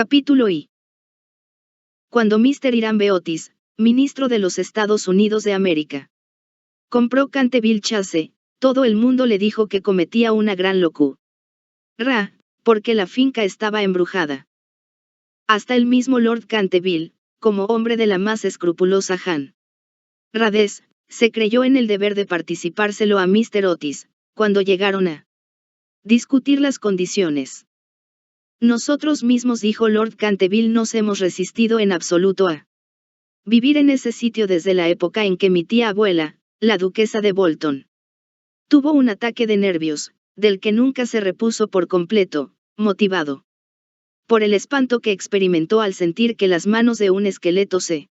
Capítulo I. Cuando Mr. Hiram B. Otis, ministro de los Estados Unidos de América, compró Canterville Chase, todo el mundo le dijo que cometía una gran locura, porque la finca estaba embrujada. Hasta el mismo Lord Canterville, como hombre de la más escrupulosa Jan Rades, se creyó en el deber de participárselo a Mr. Otis, cuando llegaron a discutir las condiciones. Nosotros mismos, dijo Lord Canterville, nos hemos resistido en absoluto a vivir en ese sitio desde la época en que mi tía abuela, la duquesa de Bolton, tuvo un ataque de nervios, del que nunca se repuso por completo, motivado por el espanto que experimentó al sentir que las manos de un esqueleto se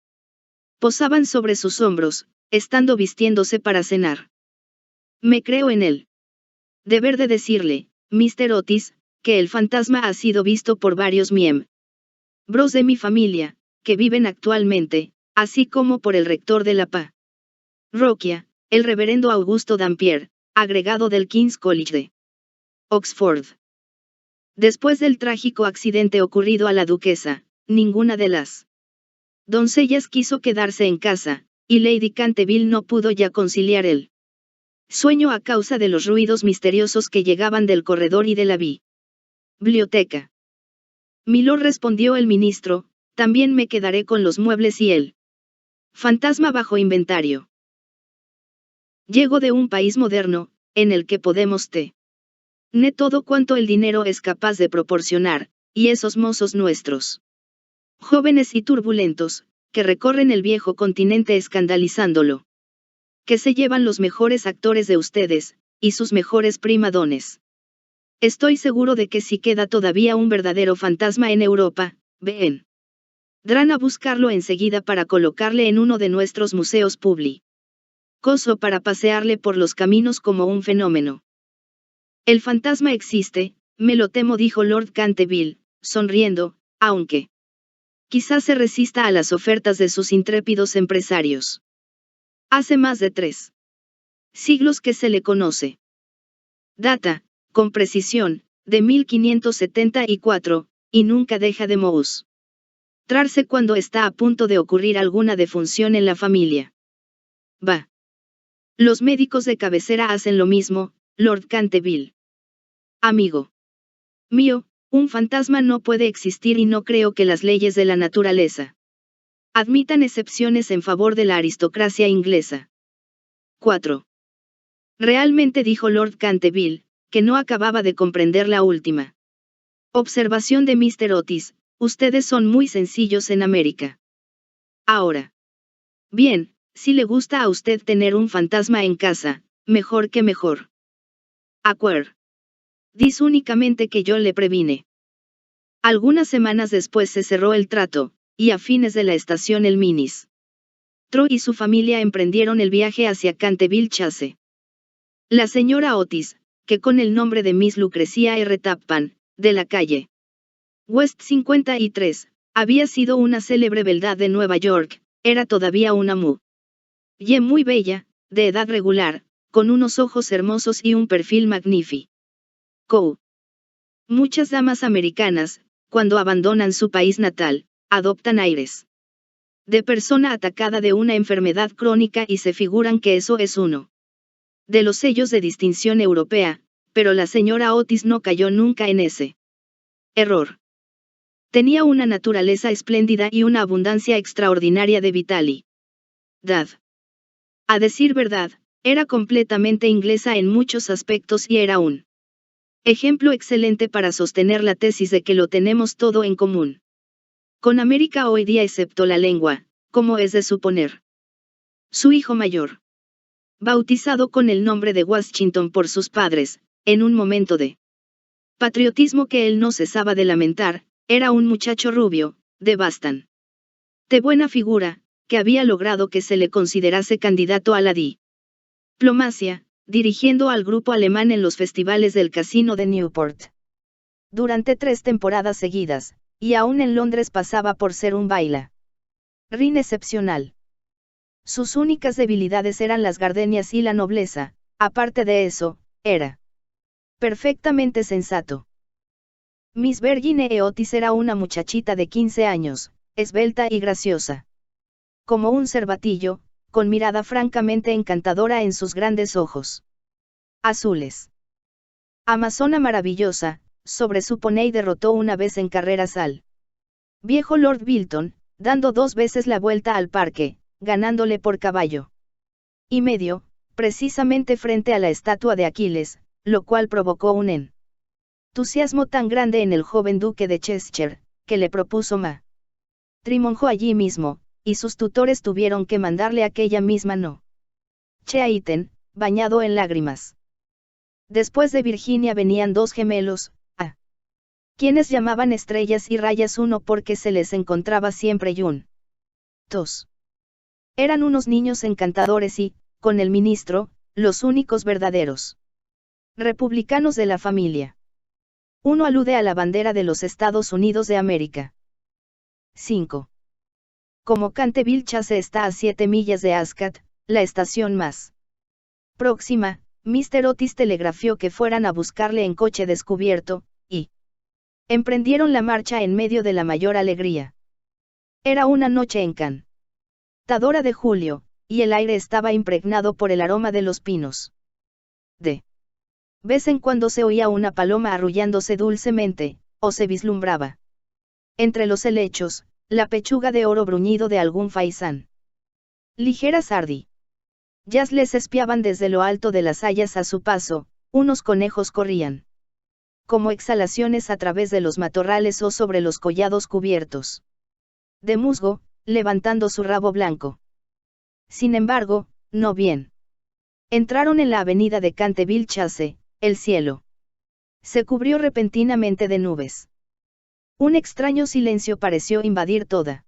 posaban sobre sus hombros, estando vistiéndose para cenar. Me creo en el deber de decirle, Mr. Otis, que el fantasma ha sido visto por varios miembros de mi familia, que viven actualmente, así como por el rector de la parroquia, el reverendo Augusto Dampier, agregado del King's College de Oxford. Después del trágico accidente ocurrido a la duquesa, ninguna de las doncellas quiso quedarse en casa, y Lady Canterville no pudo ya conciliar el sueño a causa de los ruidos misteriosos que llegaban del corredor y de la biblioteca. Milord, respondió el ministro, también me quedaré con los muebles y el fantasma bajo inventario. Llego de un país moderno, en el que podemos tener todo cuanto el dinero es capaz de proporcionar, y esos mozos nuestros, jóvenes y turbulentos, que recorren el viejo continente escandalizándolo, que se llevan los mejores actores de ustedes, y sus mejores primadones. Estoy seguro de que si queda todavía un verdadero fantasma en Europa, vendrán a buscarlo enseguida para colocarle en uno de nuestros museos públicos, o para pasearle por los caminos como un fenómeno. El fantasma existe, me lo temo, dijo Lord Canterville, sonriendo, aunque quizás se resista a las ofertas de sus intrépidos empresarios. Hace más de 3 siglos que se le conoce. Data, con precisión, de 1574, y nunca deja de mostrarse cuando está a punto de ocurrir alguna defunción en la familia. Los médicos de cabecera hacen lo mismo, Lord Canterville. Amigo mío, un fantasma no puede existir y no creo que las leyes de la naturaleza admitan excepciones en favor de la aristocracia inglesa. 4. Realmente, dijo Lord Canterville, que no acababa de comprender la última observación de Mr. Otis, ustedes son muy sencillos en América. Ahora bien, si le gusta a usted tener un fantasma en casa, mejor que mejor. Dice únicamente que yo le previne. Algunas semanas después se cerró el trato, y a fines de la estación el ministro y su familia emprendieron el viaje hacia Canterville Chase. La señora Otis, que con el nombre de Miss Lucrecia R. Tappan, de la calle West 53, había sido una célebre beldad de Nueva York, era todavía una mujer muy bella, de edad regular, con unos ojos hermosos y un perfil magnífico. Muchas damas americanas, cuando abandonan su país natal, adoptan aires de persona atacada de una enfermedad crónica y se figuran que eso es uno de los sellos de distinción europea, pero la señora Otis no cayó nunca en ese error. Tenía una naturaleza espléndida y una abundancia extraordinaria de vitalidad. A decir verdad, era completamente inglesa en muchos aspectos y era un ejemplo excelente para sostener la tesis de que lo tenemos todo en común con América hoy día excepto la lengua, como es de suponer. Su hijo mayor, bautizado con el nombre de Washington por sus padres, en un momento de patriotismo que él no cesaba de lamentar, era un muchacho rubio, de bastante buena figura, que había logrado que se le considerase candidato a la diplomacia, dirigiendo al grupo alemán en los festivales del Casino de Newport durante 3 temporadas seguidas, y aún en Londres pasaba por ser un bailarín excepcional. Sus únicas debilidades eran las gardenias y la nobleza, aparte de eso, era perfectamente sensato. Miss Virginie Otis era una muchachita de 15 años, esbelta y graciosa. Como un cervatillo, con mirada francamente encantadora en sus grandes ojos azules. Amazona maravillosa, sobresupone y derrotó una vez en carreras al viejo Lord Bilton, dando 2 veces la vuelta al parque, ganándole por caballo y medio, precisamente frente a la estatua de Aquiles, lo cual provocó un entusiasmo tan grande en el joven duque de Cheshire, que le propuso matrimonio allí mismo, y sus tutores tuvieron que mandarle aquella misma noche a Eton, bañado en lágrimas. Después de Virginia venían 2 gemelos, a quienes llamaban estrellas y rayas, uno porque se les encontraba siempre juntos. Eran unos niños encantadores y, con el ministro, los únicos verdaderos republicanos de la familia. Uno alude a la bandera de los Estados Unidos de América. 5. Como Canterville Chase está a 7 millas de Ascot, la estación más próxima, Mr. Otis telegrafió que fueran a buscarle en coche descubierto, y emprendieron la marcha en medio de la mayor alegría. Era una noche encantadora de julio, y el aire estaba impregnado por el aroma de los pinos. De vez en cuando se oía una paloma arrullándose dulcemente, o se vislumbraba entre los helechos la pechuga de oro bruñido de algún faisán. Ligeras ardillas les espiaban desde lo alto de las hayas a su paso, unos conejos corrían como exhalaciones a través de los matorrales o sobre los collados cubiertos de musgo, levantando su rabo blanco. Sin embargo, no bien entraron en la avenida de Canterville Chase, el cielo se cubrió repentinamente de nubes. Un extraño silencio pareció invadir toda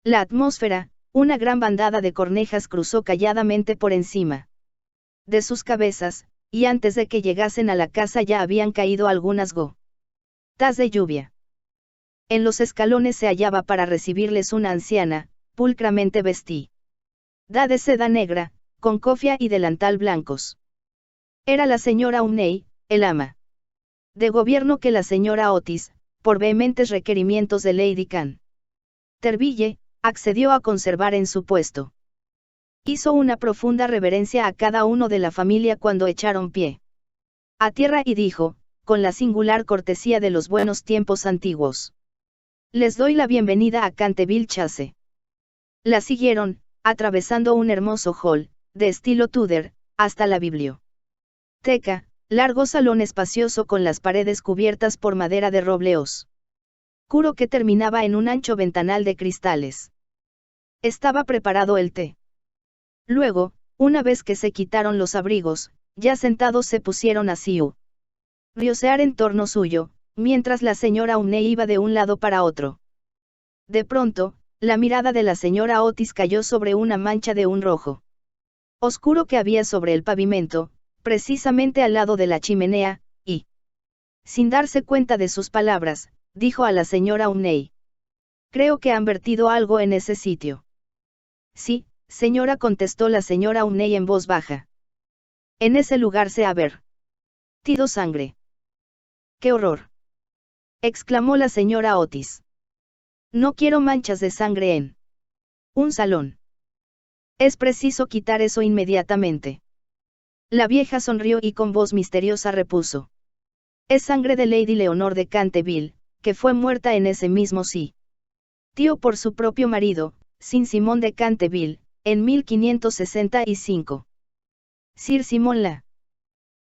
la atmósfera. Una gran bandada de cornejas cruzó calladamente por encima de sus cabezas, y antes de que llegasen a la casa ya habían caído algunas gotas de lluvia. En los escalones se hallaba para recibirles una anciana, pulcramente vestida de seda negra, con cofia y delantal blancos. Era la señora Umney, el ama de gobierno que la señora Otis, por vehementes requerimientos de Lady Canterville, accedió a conservar en su puesto. Hizo una profunda reverencia a cada uno de la familia cuando echaron pie a tierra y dijo, con la singular cortesía de los buenos tiempos antiguos: les doy la bienvenida a Canterville Chase. La siguieron, atravesando un hermoso hall, de estilo Tudor, hasta la biblioteca, largo salón espacioso con las paredes cubiertas por madera de roble oscuro que terminaba en un ancho ventanal de cristales. Estaba preparado el té. Luego, una vez que se quitaron los abrigos, ya sentados se pusieron a riosear en torno suyo, mientras la señora Umney iba de un lado para otro. De pronto, la mirada de la señora Otis cayó sobre una mancha de un rojo oscuro que había sobre el pavimento, precisamente al lado de la chimenea, y, sin darse cuenta de sus palabras, dijo a la señora Umney: creo que han vertido algo en ese sitio. Sí, señora, contestó la señora Umney en voz baja. En ese lugar se ha vertido sangre. ¡Qué horror!, exclamó la señora Otis. No quiero manchas de sangre en un salón. Es preciso quitar eso inmediatamente. La vieja sonrió y con voz misteriosa repuso: es sangre de Lady Leonor de Canterville, que fue muerta en ese mismo sitio por su propio marido, Sir Simón de Canterville, en 1565. Sir Simón la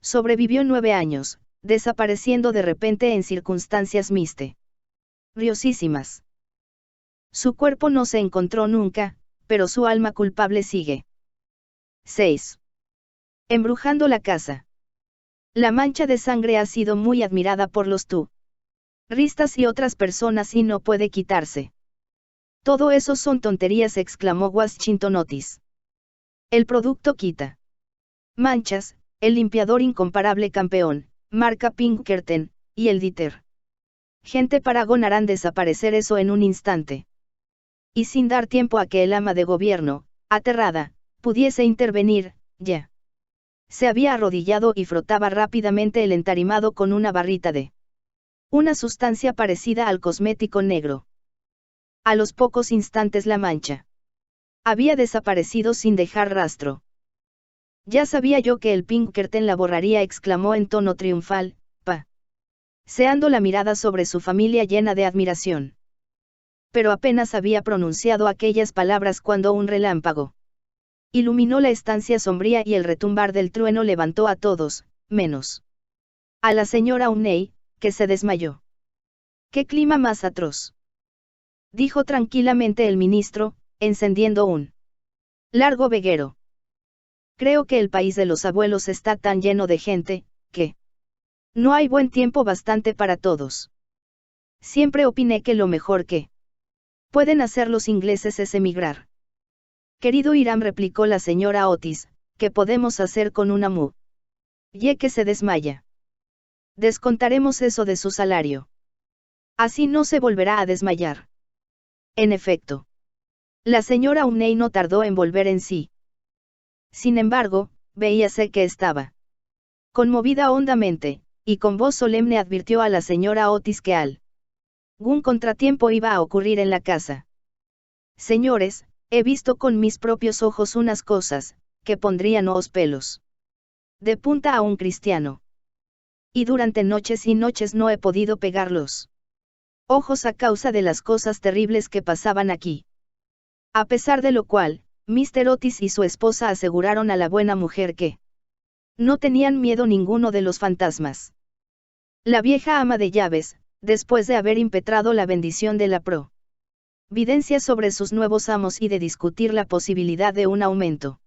sobrevivió 9 años, desapareciendo de repente en circunstancias misteriosísimas. Su cuerpo no se encontró nunca, pero su alma culpable sigue. 6. Embrujando la casa. La mancha de sangre ha sido muy admirada por los turistas y otras personas y no puede quitarse. Todo eso son tonterías, exclamó Washington Otis. El producto quita manchas, el limpiador incomparable campeón, marca Pinkerton, y el detergente Paragon harán desaparecer eso en un instante. Y sin dar tiempo a que el ama de gobierno, aterrada, pudiese intervenir, ya se había arrodillado y frotaba rápidamente el entarimado con una barrita de Una sustancia parecida al cosmético negro. A los pocos instantes la mancha había desaparecido sin dejar rastro. Ya sabía yo que el Pinkerton la borraría, exclamó en tono triunfal, paseando la mirada sobre su familia llena de admiración. Pero apenas había pronunciado aquellas palabras cuando un relámpago iluminó la estancia sombría y el retumbar del trueno levantó a todos, menos a la señora Unney, que se desmayó. ¡Qué clima más atroz!, dijo tranquilamente el ministro, encendiendo un largo veguero. Creo que el país de los abuelos está tan lleno de gente, que no hay buen tiempo bastante para todos. Siempre opiné que lo mejor que pueden hacer los ingleses es emigrar. Querido Hiram, replicó la señora Otis, ¿qué podemos hacer con una mujer que se desmaya? Descontaremos eso de su salario. Así no se volverá a desmayar. En efecto. La señora Unney no tardó en volver en sí. Sin embargo, veíase que estaba conmovida hondamente, y con voz solemne advirtió a la señora Otis que algún contratiempo iba a ocurrir en la casa. Señores, he visto con mis propios ojos unas cosas, que pondrían los pelos de punta a un cristiano. Y durante noches y noches no he podido pegar los ojos a causa de las cosas terribles que pasaban aquí. A pesar de lo cual, Mr. Otis y su esposa aseguraron a la buena mujer que no tenían miedo ninguno de los fantasmas. La vieja ama de llaves, después de haber impetrado la bendición de la providencia sobre sus nuevos amos y de discutir la posibilidad de un aumento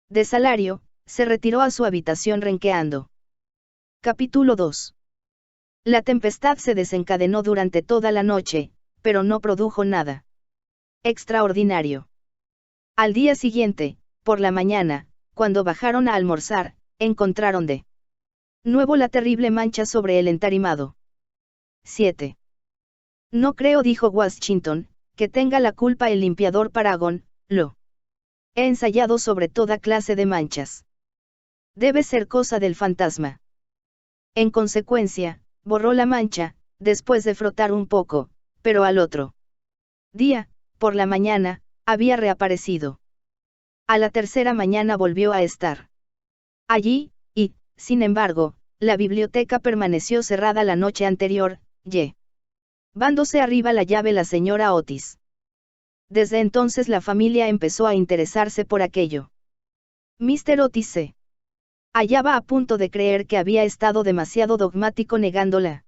de salario, se retiró a su habitación renqueando. Capítulo 2. La tempestad se desencadenó durante toda la noche, pero no produjo nada extraordinario. Al día siguiente, por la mañana, cuando bajaron a almorzar, encontraron de nuevo la terrible mancha sobre el entarimado. 7. No creo, dijo Washington, que tenga la culpa el limpiador Paragon, lo he ensayado sobre toda clase de manchas. Debe ser cosa del fantasma. En consecuencia, borró la mancha, después de frotar un poco, pero al otro día, por la mañana, había reaparecido. A la tercera mañana volvió a estar allí, y, sin embargo, la biblioteca permaneció cerrada la noche anterior, llevándose arriba la llave la señora Otis. Desde entonces la familia empezó a interesarse por aquello. Mr. Otis se hallaba a punto de creer que había estado demasiado dogmático negando la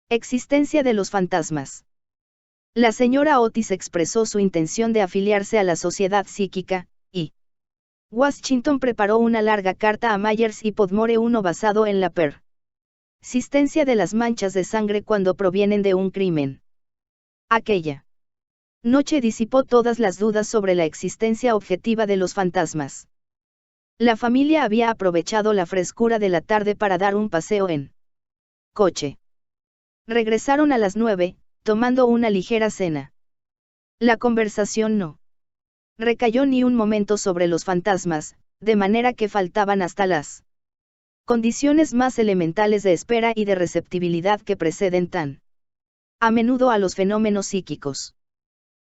existencia de los fantasmas. La señora Otis expresó su intención de afiliarse a la Sociedad Psíquica, y Washington preparó una larga carta a Myers y Podmore, uno basado en la persistencia de las manchas de sangre cuando provienen de un crimen. Aquella noche disipó todas las dudas sobre la existencia objetiva de los fantasmas. La familia había aprovechado la frescura de la tarde para dar un paseo en coche. Regresaron a las 9, tomando una ligera cena. La conversación no recayó ni un momento sobre los fantasmas, de manera que faltaban hasta las condiciones más elementales de espera y de receptibilidad que preceden tan a menudo a los fenómenos psíquicos.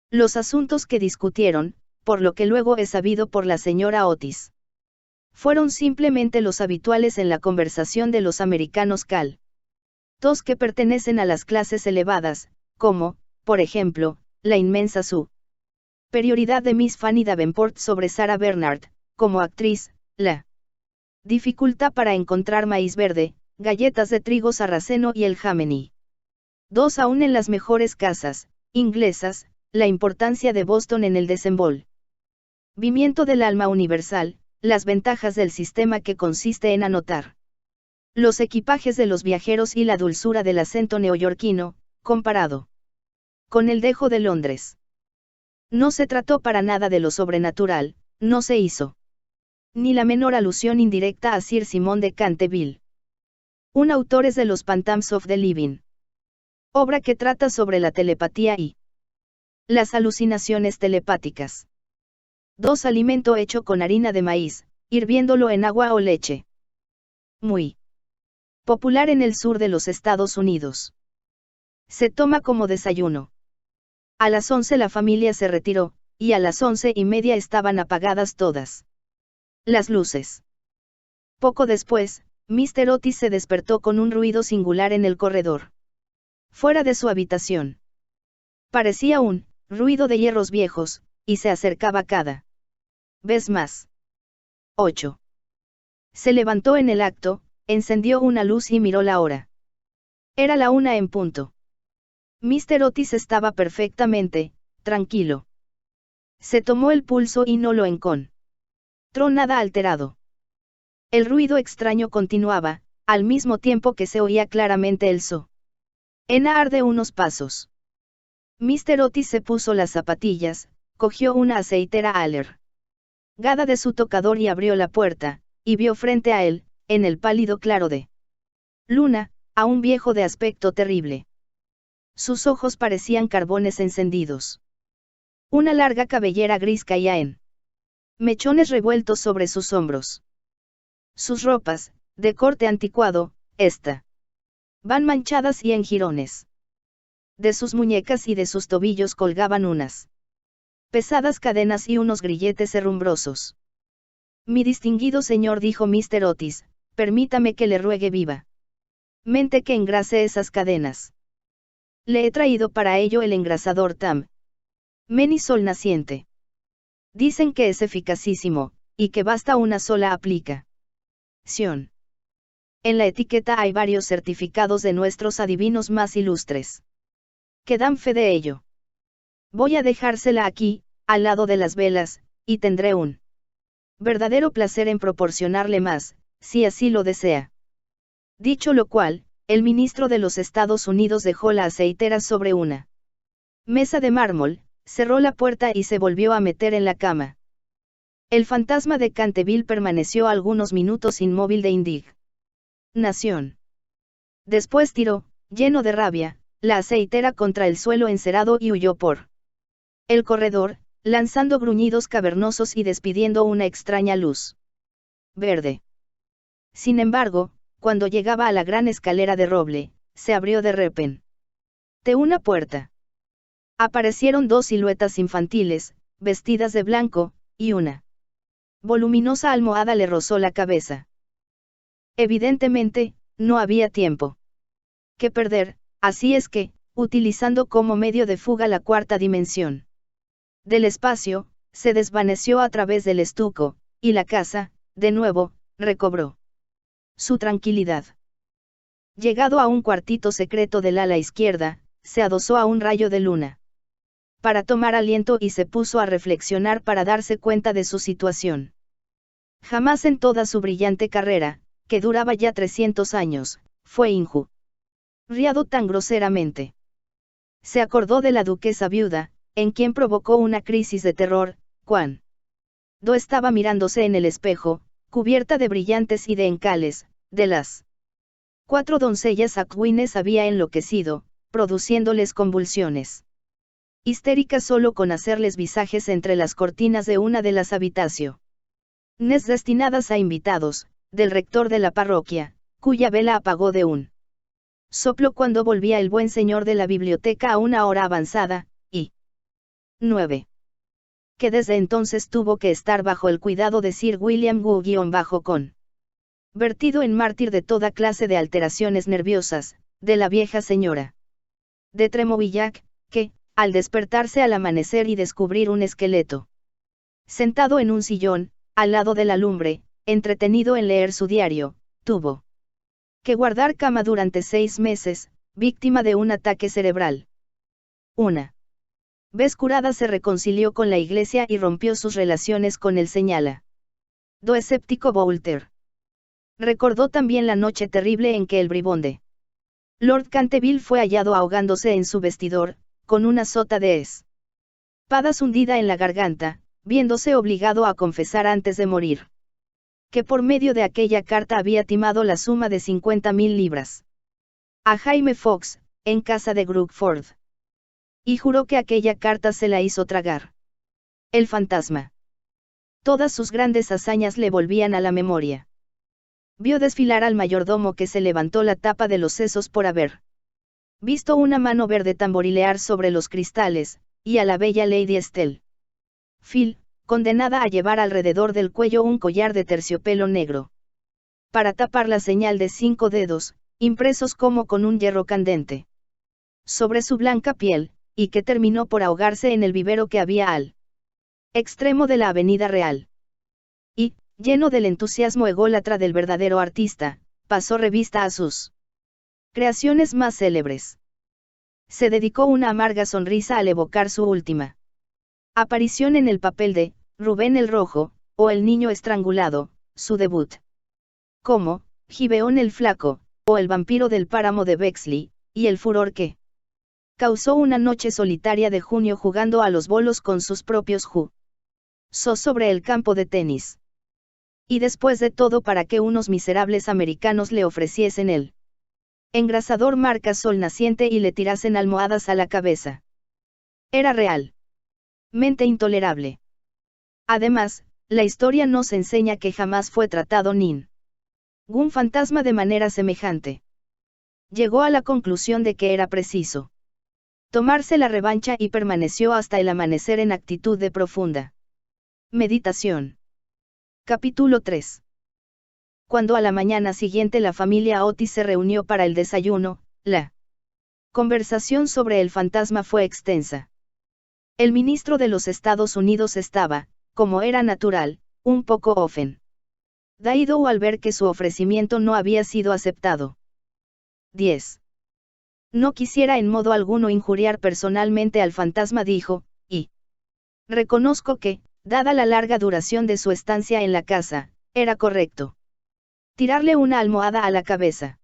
Los asuntos que discutieron, por lo que luego he sabido por la señora Otis, fueron simplemente los habituales en la conversación de los americanos caltos que pertenecen a las clases elevadas, como, por ejemplo, la inmensa superioridad de Miss Fanny Davenport sobre Sarah Bernhardt, como actriz, la dificultad para encontrar maíz verde, galletas de trigo sarraceno y el Jameni. 2. Aún en las mejores casas inglesas, la importancia de Boston en el desenvolvimiento del alma universal, las ventajas del sistema que consiste en anotar los equipajes de los viajeros y la dulzura del acento neoyorquino, comparado con el dejo de Londres. No se trató para nada de lo sobrenatural, no se hizo ni la menor alusión indirecta a Sir Simon de Canterville. Un autor es de los Phantoms of the Living, obra que trata sobre la telepatía y las alucinaciones telepáticas. 2. Alimento hecho con harina de maíz, hirviéndolo en agua o leche. Muy popular en el sur de los Estados Unidos. Se toma como desayuno. A las 11 la familia se retiró, y a las 11:30 estaban apagadas todas las luces. Poco después, Mr. Otis se despertó con un ruido singular en el corredor. Fuera de su habitación. Parecía un ruido de hierros viejos, y se acercaba cada vez más. 8. Se levantó en el acto, encendió una luz y miró la hora. Era la 1 en punto. Mr. Otis estaba perfectamente tranquilo. Se tomó el pulso y no lo encontró nada alterado. El ruido extraño continuaba, al mismo tiempo que se oía claramente el sonar de unos pasos. Mr. Otis se puso las zapatillas, cogió una aceitera alargada de su tocador y abrió la puerta, y vio frente a él, en el pálido claro de luna, a un viejo de aspecto terrible. Sus ojos parecían carbones encendidos. Una larga cabellera gris caía en mechones revueltos sobre sus hombros. Sus ropas, de corte anticuado, van manchadas y en jirones. De sus muñecas y de sus tobillos colgaban unas pesadas cadenas y unos grilletes herrumbrosos. Mi distinguido señor, dijo Mr. Otis, permítame que le ruegue vivamente que engrase esas cadenas. Le he traído para ello el engrasador Tam Meni Sol Naciente. Dicen que es eficacísimo, y que basta una sola aplicación. En la etiqueta hay varios certificados de nuestros adivinos más ilustres, que dan fe de ello. Voy a dejársela aquí, al lado de las velas, y tendré un verdadero placer en proporcionarle más, si así lo desea. Dicho lo cual, el ministro de los Estados Unidos dejó la aceitera sobre una mesa de mármol, cerró la puerta y se volvió a meter en la cama. El fantasma de Canterville permaneció algunos minutos inmóvil de indignación. Después tiró, lleno de rabia, la aceitera contra el suelo encerado y huyó por el corredor, lanzando gruñidos cavernosos y despidiendo una extraña luz verde. Sin embargo, cuando llegaba a la gran escalera de roble, se abrió de repente una puerta. Aparecieron dos siluetas infantiles, vestidas de blanco, y una voluminosa almohada le rozó la cabeza. Evidentemente, no había tiempo que perder, así es que, utilizando como medio de fuga la cuarta dimensión del espacio, se desvaneció a través del estuco, y la casa, de nuevo, recobró su tranquilidad. Llegado a un cuartito secreto del ala izquierda, se adosó a un rayo de luna para tomar aliento y se puso a reflexionar para darse cuenta de su situación. Jamás en toda su brillante carrera, que duraba ya 300 años, fue injuriado tan groseramente. Se acordó de la duquesa viuda, en quien provocó una crisis de terror, cuando estaba mirándose en el espejo, cubierta de brillantes y de encales, de las 4 doncellas a quienes había enloquecido, produciéndoles convulsiones histéricas solo con hacerles visajes entre las cortinas de una de las habitaciones destinadas a invitados, del rector de la parroquia, cuya vela apagó de un soplo cuando volvía el buen señor de la biblioteca a una hora avanzada, y 9. Que desde entonces tuvo que estar bajo el cuidado de Sir William con vertido en mártir de toda clase de alteraciones nerviosas, de la vieja señora de Tremouillac, que, al despertarse al amanecer y descubrir un esqueleto sentado en un sillón, al lado de la lumbre, entretenido en leer su diario, tuvo que guardar cama durante 6 meses, víctima de un ataque cerebral. Una vez curada se reconcilió con la Iglesia y rompió sus relaciones con el señala do escéptico Voltaire. Recordó también la noche terrible en que el bribón Lord Canterville fue hallado ahogándose en su vestidor, con una sota de espadas hundida en la garganta, viéndose obligado a confesar antes de morir que por medio de aquella carta había timado la suma de 50.000 libras a Jaime Fox, en casa de Crookford. Y juró que aquella carta se la hizo tragar el fantasma. Todas sus grandes hazañas le volvían a la memoria. Vio desfilar al mayordomo que se levantó la tapa de los sesos por haber Visto una mano verde tamborilear sobre los cristales, y a la bella Lady Estelle Phil, condenada a llevar alrededor del cuello un collar de terciopelo negro. Para tapar la señal de 5 dedos, impresos como con un hierro candente sobre su blanca piel, y que terminó por ahogarse en el vivero que había al extremo de la Avenida Real. Y, lleno del entusiasmo ególatra del verdadero artista, pasó revista a sus creaciones más célebres. Se dedicó una amarga sonrisa al evocar su última aparición en el papel de Rubén el Rojo, o El Niño Estrangulado, su debut como Gibeón el Flaco, o El Vampiro del Páramo de Bexley, y el furor que causó una noche solitaria de junio jugando a los bolos con sus propios jusos sobre el campo de tenis. Y después de todo, para que unos miserables americanos le ofreciesen el engrasador marca Sol Naciente y le tirasen almohadas a la cabeza. Era realmente intolerable. Además, la historia nos enseña que jamás fue tratado ningún fantasma de manera semejante. Llegó a la conclusión de que era preciso tomarse la revancha y permaneció hasta el amanecer en actitud de profunda meditación. Capítulo 3. Cuando a la mañana siguiente la familia Otis se reunió para el desayuno, la conversación sobre el fantasma fue extensa. El ministro de los Estados Unidos estaba, como era natural, un poco ofendido al ver que su ofrecimiento no había sido aceptado. 10. No quisiera en modo alguno injuriar personalmente al fantasma, dijo, y reconozco que, dada la larga duración de su estancia en la casa, era correcto tirarle una almohada a la cabeza.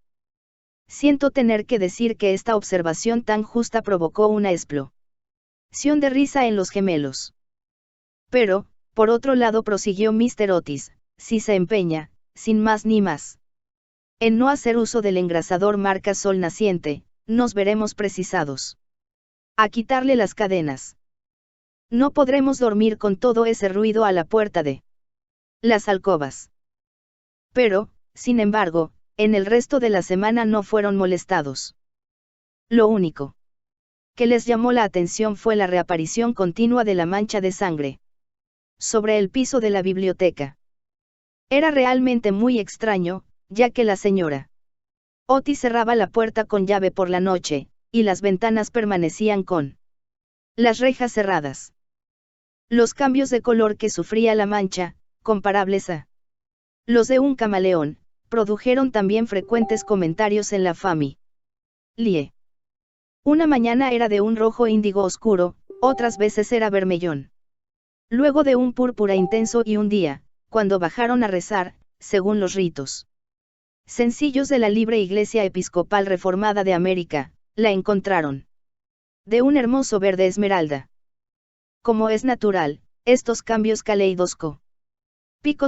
Siento tener que decir que esta observación tan justa provocó una explosión de risa en los gemelos. Pero, por otro lado, prosiguió Mr. Otis, si se empeña, sin más ni más, en no hacer uso del engrasador marca Sol Naciente, nos veremos precisados a quitarle las cadenas. No podremos dormir con todo ese ruido a la puerta de las alcobas. Pero, sin embargo, en el resto de la semana no fueron molestados. Lo único que les llamó la atención fue la reaparición continua de la mancha de sangre sobre el piso de la biblioteca. Era realmente muy extraño, ya que la señora Otis cerraba la puerta con llave por la noche, y las ventanas permanecían con las rejas cerradas. Los cambios de color que sufría la mancha, comparables a los de un camaleón, produjeron también frecuentes comentarios en la familia. Una mañana era de un rojo índigo oscuro, otras veces era vermellón. Luego de un púrpura intenso, y un día, cuando bajaron a rezar, según los ritos sencillos de la libre Iglesia Episcopal Reformada de América, la encontraron de un hermoso verde esmeralda. Como es natural, estos cambios caleidoscópicos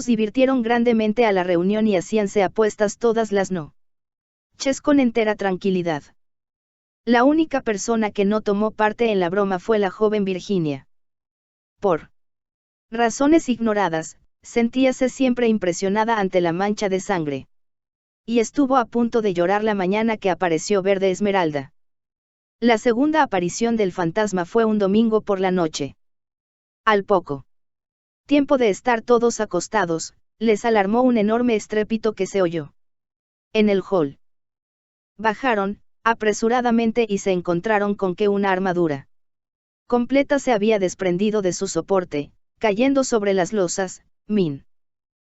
divirtieron grandemente a la reunión y hacíanse apuestas todas las noches con entera tranquilidad. La única persona que no tomó parte en la broma fue la joven Virginia. Por razones ignoradas, sentíase siempre impresionada ante la mancha de sangre. Y estuvo a punto de llorar la mañana que apareció verde esmeralda. La segunda aparición del fantasma fue un domingo por la noche. Al poco tiempo de estar todos acostados, les alarmó un enorme estrépito que se oyó en el hall. Bajaron, apresuradamente, y se encontraron con que una armadura completa se había desprendido de su soporte, cayendo sobre las losas.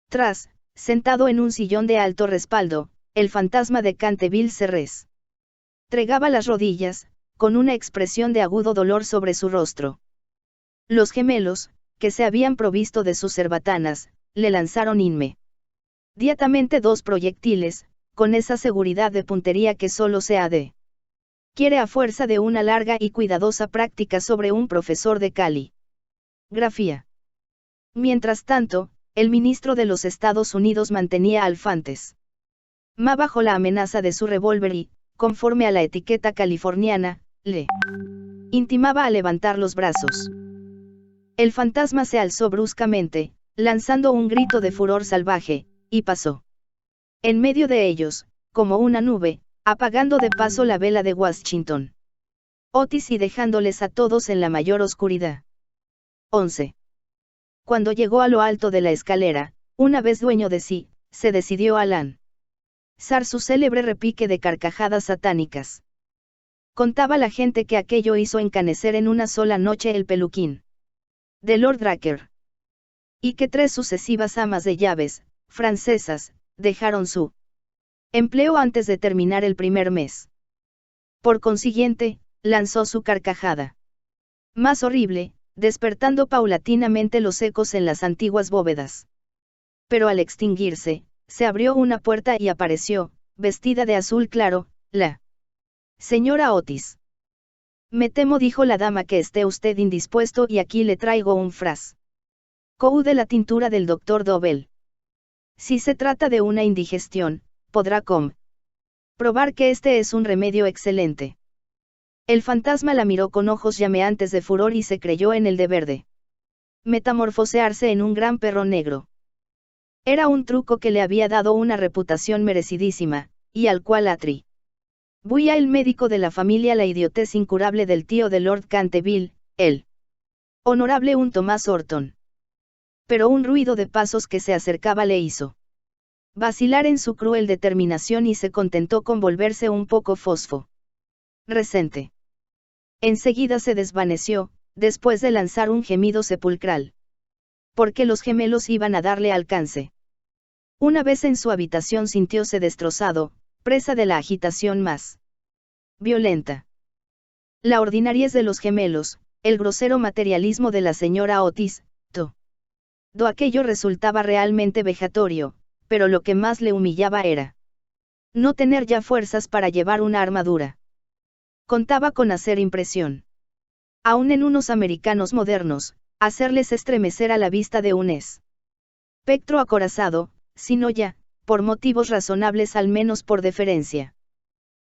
Tras, sentado en un sillón de alto respaldo, el fantasma de Canterville se restregaba las rodillas, con una expresión de agudo dolor sobre su rostro. Los gemelos, que se habían provisto de sus cerbatanas, le lanzaron inmediatamente 2 proyectiles, con esa seguridad de puntería que solo se adquiere a fuerza de una larga y cuidadosa práctica sobre un profesor de caligrafía. Mientras tanto, el ministro de los Estados Unidos mantenía al fantasma bajo la amenaza de su revólver y, conforme a la etiqueta californiana, le intimaba a levantar los brazos. El fantasma se alzó bruscamente, lanzando un grito de furor salvaje, y pasó en medio de ellos, como una nube, apagando de paso la vela de Washington. Otis y dejándoles a todos en la mayor oscuridad. 11. Cuando llegó a lo alto de la escalera, una vez dueño de sí, se decidió a lanzar su célebre repique de carcajadas satánicas. Contaba la gente que aquello hizo encanecer en una sola noche el peluquín de Lord Dracker. Y que 3 sucesivas amas de llaves, francesas, dejaron su empleo antes de terminar el primer mes. Por consiguiente, lanzó su carcajada más horrible, despertando paulatinamente los ecos en las antiguas bóvedas. Pero al extinguirse, se abrió una puerta y apareció, vestida de azul claro, la señora Otis. Me temo, dijo la dama, que esté usted indispuesto y aquí le traigo un frasco de la tintura del doctor Dobell. Si se trata de una indigestión, podrá probar que este es un remedio excelente. El fantasma la miró con ojos llameantes de furor y se creyó en el deber de metamorfosearse en un gran perro negro. Era un truco que le había dado una reputación merecidísima, y al cual atribuía el médico de la familia la idiotez incurable del tío de Lord Canterville, el honorable un Thomas Horton. Pero un ruido de pasos que se acercaba le hizo vacilar en su cruel determinación y se contentó con volverse un poco fosforescente. Enseguida se desvaneció, después de lanzar un gemido sepulcral. Porque los gemelos iban a darle alcance. Una vez en su habitación sintióse destrozado, presa de la agitación más violenta. La ordinariez de los gemelos, el grosero materialismo de la señora Otis, todo aquello resultaba realmente vejatorio, pero lo que más le humillaba era no tener ya fuerzas para llevar una armadura. Contaba con hacer impresión, aun en unos americanos modernos, hacerles estremecer a la vista de un espectro acorazado, sino ya, por motivos razonables, al menos por deferencia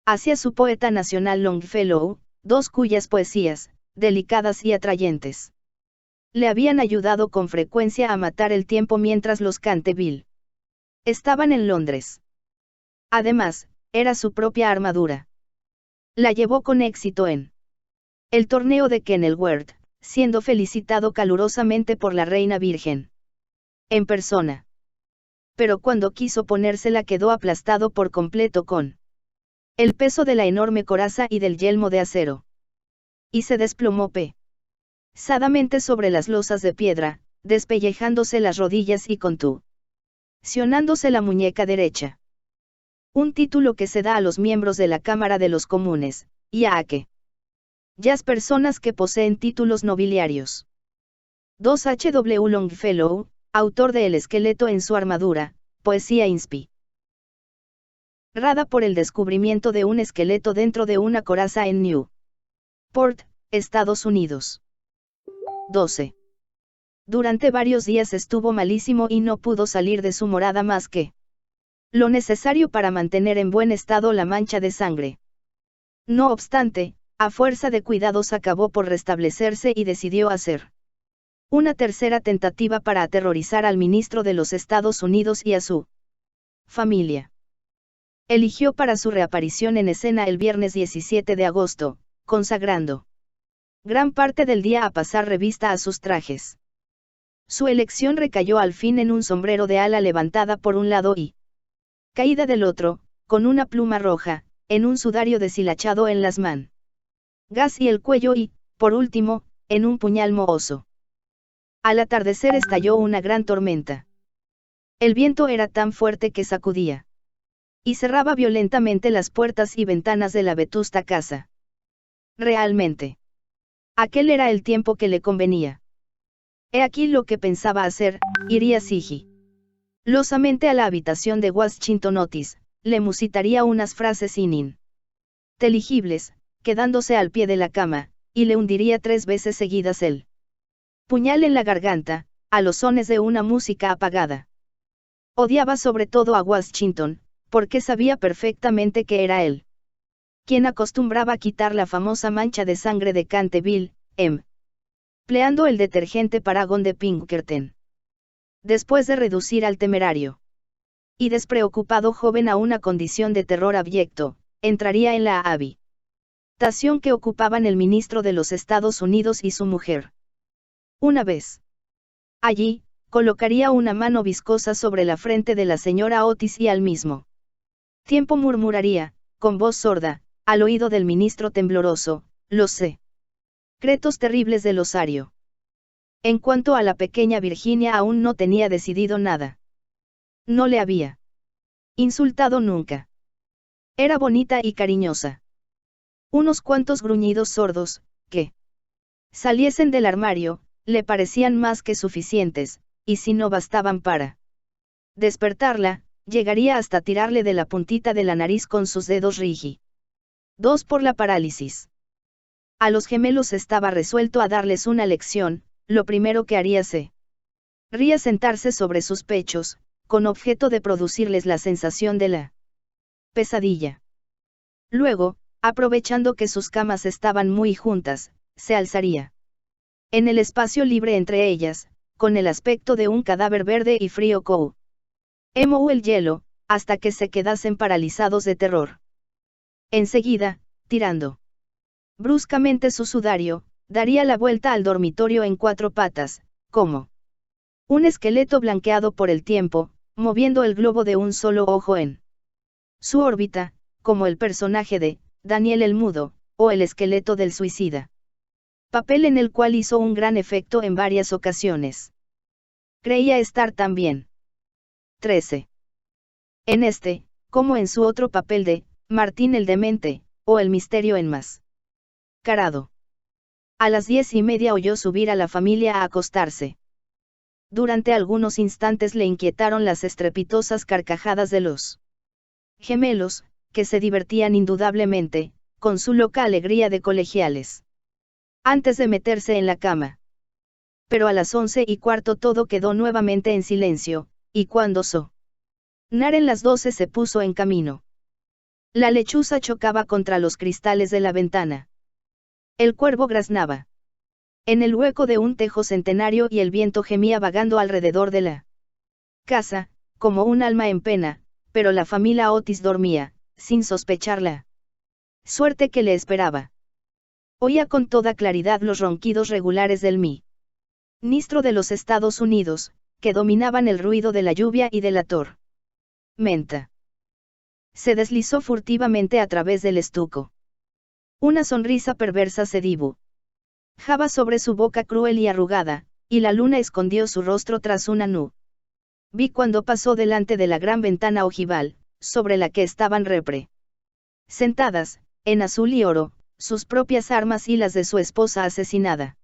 hacia su poeta nacional Longfellow, dos cuyas poesías, delicadas y atrayentes, le habían ayudado con frecuencia a matar el tiempo mientras los Canterville estaban en Londres. Además, era su propia armadura. La llevó con éxito en el torneo de Kenilworth, siendo felicitado calurosamente por la reina virgen en persona. Pero cuando quiso ponérsela quedó aplastado por completo con el peso de la enorme coraza y del yelmo de acero. Y se desplomó pesadamente sobre las losas de piedra, despellejándose las rodillas y contusionándose la muñeca derecha. Un título que se da a los miembros de la Cámara de los Comunes, y a aquellas personas que poseen títulos nobiliarios. 2 H. W. Longfellow, autor de El esqueleto en su armadura, poesía inspirada por el descubrimiento de un esqueleto dentro de una coraza en Newport, Estados Unidos. 12. Durante varios días estuvo malísimo y no pudo salir de su morada más que lo necesario para mantener en buen estado la mancha de sangre. No obstante, a fuerza de cuidados acabó por restablecerse y decidió hacer una tercera tentativa para aterrorizar al ministro de los Estados Unidos y a su familia. Eligió para su reaparición en escena el viernes 17 de agosto, consagrando gran parte del día a pasar revista a sus trajes. Su elección recayó al fin en un sombrero de ala levantada por un lado y caída del otro, con una pluma roja, en un sudario deshilachado en las mangas y el cuello y, por último, en un puñal mohoso. Al atardecer estalló una gran tormenta. El viento era tan fuerte que sacudía y cerraba violentamente las puertas y ventanas de la vetusta casa. Realmente, aquel era el tiempo que le convenía. He aquí lo que pensaba hacer: iría sigilosamente a la habitación de Washington Otis, le musitaría unas frases ininteligibles, quedándose al pie de la cama, y le hundiría 3 veces seguidas el puñal en la garganta, a los sones de una música apagada. Odiaba sobre todo a Washington, porque sabía perfectamente que era él quien acostumbraba quitar la famosa mancha de sangre de Canterville, empleando el detergente Paragon de Pinkerton. Después de reducir al temerario y despreocupado joven a una condición de terror abyecto, entraría en la habitación que ocupaban el ministro de los Estados Unidos y su mujer. Una vez allí, colocaría una mano viscosa sobre la frente de la señora Otis y al mismo tiempo murmuraría, con voz sorda, al oído del ministro tembloroso, los secretos terribles del osario. En cuanto a la pequeña Virginia, aún no tenía decidido nada. No le había insultado nunca. Era bonita y cariñosa. Unos cuantos gruñidos sordos, que saliesen del armario, le parecían más que suficientes, y si no bastaban para despertarla, llegaría hasta tirarle de la puntita de la nariz con sus dedos rígidos por la parálisis. A los gemelos estaba resuelto a darles una lección. Lo primero que haría sería sentarse sobre sus pechos, con objeto de producirles la sensación de la pesadilla. Luego, aprovechando que sus camas estaban muy juntas, se alzaría en el espacio libre entre ellas, con el aspecto de un cadáver verde y frío como el hielo, hasta que se quedasen paralizados de terror. Enseguida, tirando bruscamente su sudario, daría la vuelta al dormitorio en 4 patas, como un esqueleto blanqueado por el tiempo, moviendo el globo de un solo ojo en su órbita, como el personaje de Daniel el Mudo, o el esqueleto del suicida. Papel en el cual hizo un gran efecto en varias ocasiones. Creía estar también 13. En este, como en su otro papel de Martín el Demente, o el misterio enmascarado. A las 10:30 oyó subir a la familia a acostarse. Durante algunos instantes le inquietaron las estrepitosas carcajadas de los gemelos, que se divertían indudablemente, con su loca alegría de colegiales. Antes de meterse en la cama. Pero a las 11:15 todo quedó nuevamente en silencio, y cuando sonaren las 12 se puso en camino. La lechuza chocaba contra los cristales de la ventana. El cuervo graznaba en el hueco de un tejo centenario y el viento gemía vagando alrededor de la casa, como un alma en pena, pero la familia Otis dormía, sin sospechar la suerte que le esperaba. Oía con toda claridad los ronquidos regulares del ministro de los Estados Unidos, que dominaban el ruido de la lluvia y de la tormenta. Se deslizó furtivamente a través del estuco. Una sonrisa perversa se dibujaba sobre su boca cruel y arrugada, y la luna escondió su rostro tras una nube. Vi cuando pasó delante de la gran ventana ojival, sobre la que estaban sentadas, en azul y oro, sus propias armas y las de su esposa asesinada.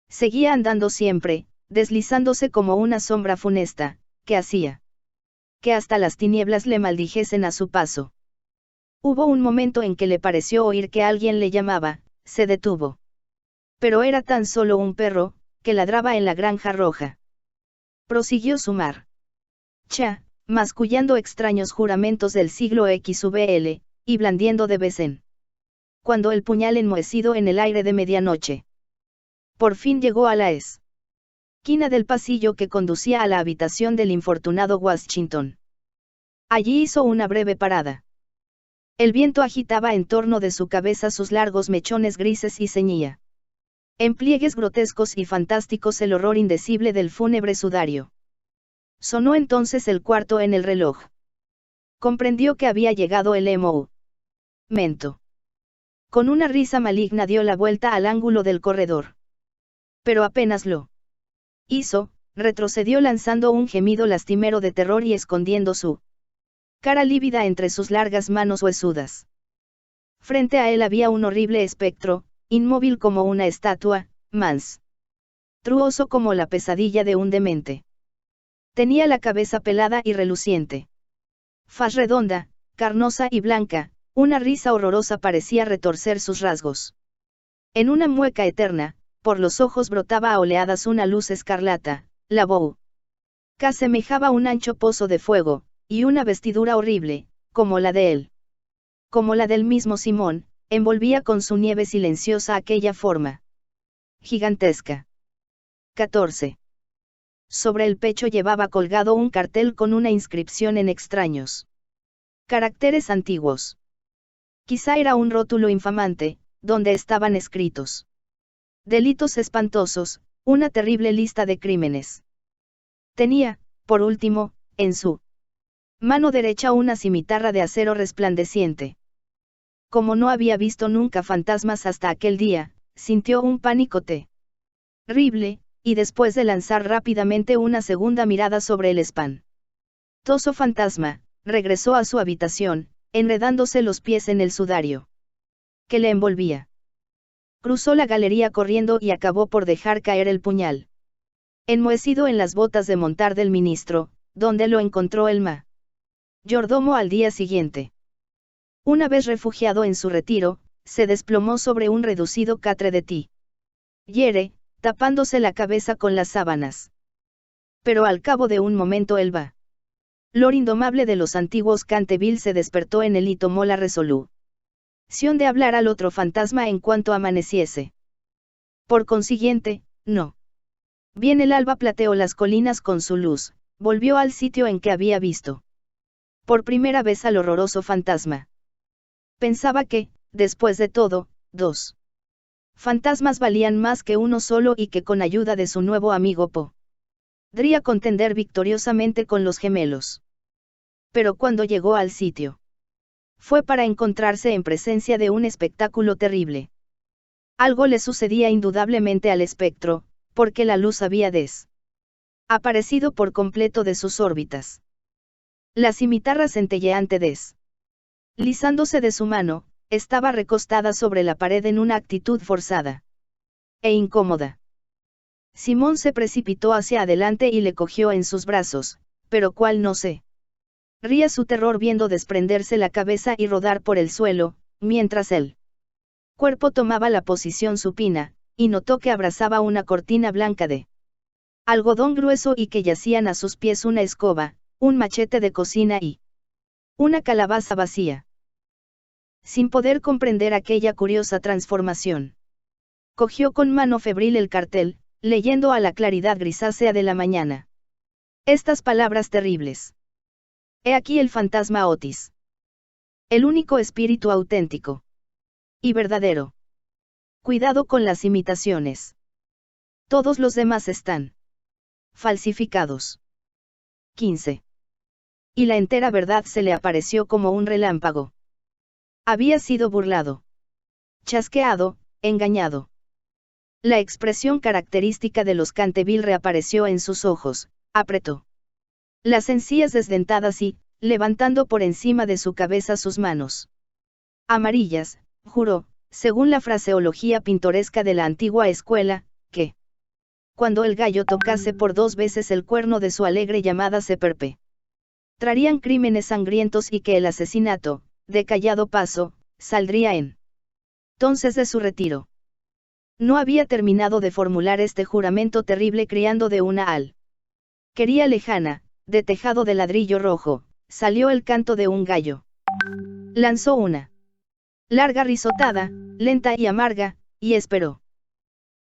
Seguía andando siempre, deslizándose como una sombra funesta, que hacía que hasta las tinieblas le maldijesen a su paso. Hubo un momento en que le pareció oír que alguien le llamaba, se detuvo. Pero era tan solo un perro, que ladraba en la granja roja. Prosiguió su marcha, mascullando extraños juramentos del siglo XVL, y blandiendo de vez en cuando el puñal enmohecido en el aire de medianoche. Por fin llegó a la esquina del pasillo que conducía a la habitación del infortunado Washington. Allí hizo una breve parada. El viento agitaba en torno de su cabeza sus largos mechones grises y ceñía en pliegues grotescos y fantásticos el horror indecible del fúnebre sudario. Sonó entonces el cuarto en el reloj. Comprendió que había llegado el momento. Con una risa maligna dio la vuelta al ángulo del corredor. Pero apenas lo hizo, retrocedió lanzando un gemido lastimero de terror y escondiendo su cara lívida entre sus largas manos huesudas. Frente a él había un horrible espectro, inmóvil como una estatua, monstruoso como la pesadilla de un demente. Tenía la cabeza pelada y reluciente. Faz redonda, carnosa y blanca, una risa horrorosa parecía retorcer sus rasgos. En una mueca eterna, por los ojos brotaba a oleadas una luz escarlata, la boca semejaba un ancho pozo de fuego, y una vestidura horrible, como la de él. Como la del mismo Simón, envolvía con su nieve silenciosa aquella forma gigantesca. 14. Sobre el pecho llevaba colgado un cartel con una inscripción en extraños caracteres antiguos. Quizá era un rótulo infamante, donde estaban escritos delitos espantosos, una terrible lista de crímenes. Tenía, por último, en su mano derecha una cimitarra de acero resplandeciente. Como no había visto nunca fantasmas hasta aquel día, sintió un pánico terrible, y después de lanzar rápidamente una segunda mirada sobre el espantoso fantasma, regresó a su habitación, enredándose los pies en el sudario que le envolvía. Cruzó la galería corriendo y acabó por dejar caer el puñal enmohecido en las botas de montar del ministro, donde lo encontró el mayordomo al día siguiente. Una vez refugiado en su retiro, se desplomó sobre un reducido catre de tierra, tapándose la cabeza con las sábanas. Pero al cabo de un momento el valor indomable de los antiguos Canterville se despertó en él y tomó la resolución de hablar al otro fantasma en cuanto amaneciese. Por consiguiente, no bien el alba plateó las colinas con su luz, volvió al sitio en que había visto por primera vez al horroroso fantasma. Pensaba que, después de todo, dos fantasmas valían más que uno solo y que con ayuda de su nuevo amigo podría contender victoriosamente con los gemelos. Pero cuando llegó al sitio, fue para encontrarse en presencia de un espectáculo terrible. Algo le sucedía indudablemente al espectro, porque la luz había desaparecido por completo de sus órbitas. La cimitarra centelleante deslizándose de su mano, estaba recostada sobre la pared en una actitud forzada e incómoda. Simón se precipitó hacia adelante y le cogió en sus brazos, pero cuál no se ría su terror viendo desprenderse la cabeza y rodar por el suelo, mientras el cuerpo tomaba la posición supina, y notó que abrazaba una cortina blanca de algodón grueso y que yacían a sus pies una escoba, un machete de cocina y una calabaza vacía. Sin poder comprender aquella curiosa transformación, cogió con mano febril el cartel, leyendo a la claridad grisácea de la mañana estas palabras terribles: He aquí el fantasma Otis. El único espíritu auténtico y verdadero. Cuidado con las imitaciones. Todos los demás están falsificados. 15. Y la entera verdad se le apareció como un relámpago. Había sido burlado, chasqueado, engañado. La expresión característica de los Canterville reapareció en sus ojos, apretó las encías desdentadas y, levantando por encima de su cabeza sus manos amarillas, juró, según la fraseología pintoresca de la antigua escuela, que cuando el gallo tocase por 2 veces el cuerno de su alegre llamada se perpetrarían crímenes sangrientos y que el asesinato, de callado paso, saldría entonces de su retiro. No había terminado de formular este juramento terrible criando de una alquería lejana, de tejado de ladrillo rojo, salió el canto de un gallo. Lanzó una larga risotada, lenta y amarga, y esperó.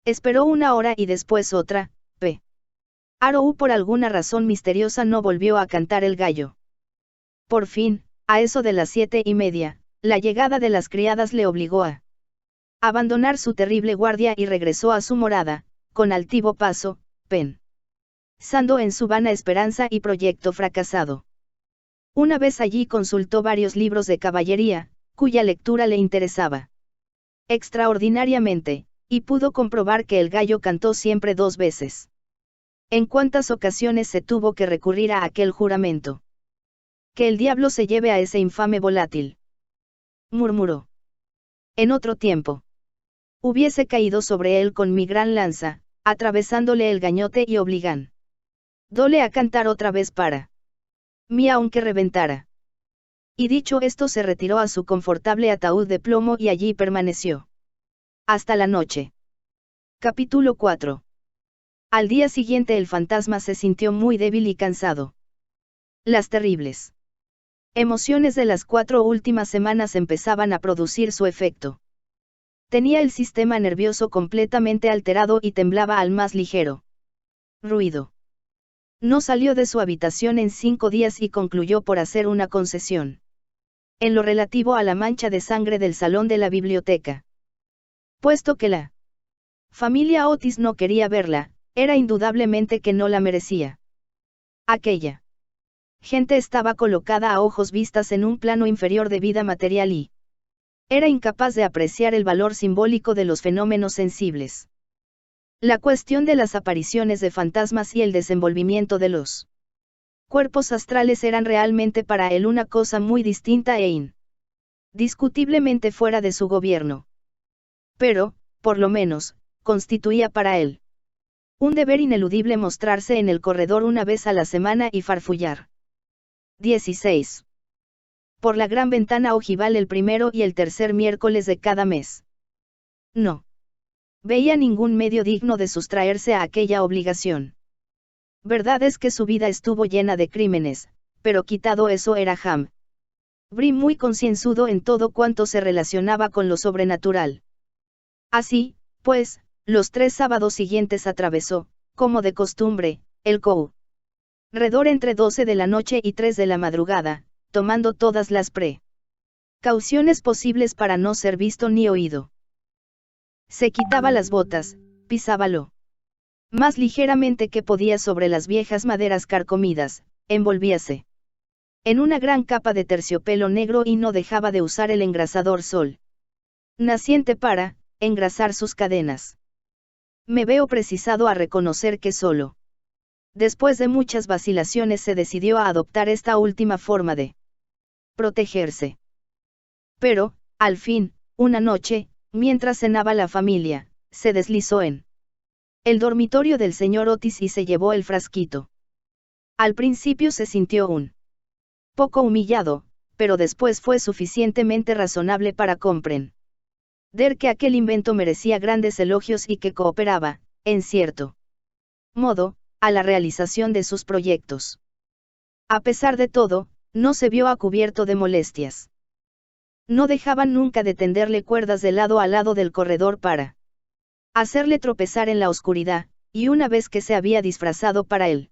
Esperó 1 hora y después otra, pero por alguna razón misteriosa no volvió a cantar el gallo. Por fin, a eso de las 7:30, la llegada de las criadas le obligó a abandonar su terrible guardia y regresó a su morada, con altivo paso, pensando en su vana esperanza y proyecto fracasado. Una vez allí consultó varios libros de caballería, cuya lectura le interesaba extraordinariamente, y pudo comprobar que el gallo cantó siempre 2 veces. ¿En cuántas ocasiones se tuvo que recurrir a aquel juramento? Que el diablo se lleve a ese infame volátil, murmuró. En otro tiempo, hubiese caído sobre él con mi gran lanza, atravesándole el gañote y obligándole a cantar otra vez para mí aunque reventara. Y dicho esto se retiró a su confortable ataúd de plomo y allí permaneció hasta la noche. Capítulo 4. Al día siguiente el fantasma se sintió muy débil y cansado. Las terribles emociones de las 4 últimas semanas empezaban a producir su efecto. Tenía el sistema nervioso completamente alterado y temblaba al más ligero ruido. No salió de su habitación en 5 días y concluyó por hacer una concesión. en lo relativo a la mancha de sangre del salón de la biblioteca. Puesto que la familia Otis no quería verla, era indudablemente que no la merecía. Aquella gente estaba colocada a ojos vistas en un plano inferior de vida material y era incapaz de apreciar el valor simbólico de los fenómenos sensibles. La cuestión de las apariciones de fantasmas y el desenvolvimiento de los cuerpos astrales eran realmente para él una cosa muy distinta e indiscutiblemente fuera de su gobierno. Pero, por lo menos, constituía para él un deber ineludible mostrarse en el corredor una vez a la semana y farfullar. 16. Por la gran ventana ojival el primero y el tercer miércoles de cada mes. No veía ningún medio digno de sustraerse a aquella obligación. Verdad es que su vida estuvo llena de crímenes, pero quitado eso era Brim muy concienzudo en todo cuanto se relacionaba con lo sobrenatural. Así, pues, los 3 sábados siguientes atravesó, como de costumbre, el corredor entre 12 de la noche y 3 de la madrugada, tomando todas las precauciones posibles para no ser visto ni oído. Se quitaba las botas, pisaba lo más ligeramente que podía sobre las viejas maderas carcomidas, envolvíase en una gran capa de terciopelo negro y no dejaba de usar el engrasador sol naciente para engrasar sus cadenas. Me veo precisado a reconocer que solo después de muchas vacilaciones se decidió a adoptar esta última forma de protegerse. Pero, al fin, una noche, mientras cenaba la familia, se deslizó en el dormitorio del señor Otis y se llevó el frasquito. Al principio se sintió un poco humillado, pero después fue suficientemente razonable para comprender que aquel invento merecía grandes elogios y que cooperaba, en cierto modo, a la realización de sus proyectos. A pesar de todo, no se vio a cubierto de molestias. No dejaban nunca de tenderle cuerdas de lado a lado del corredor para hacerle tropezar en la oscuridad, y una vez que se había disfrazado para el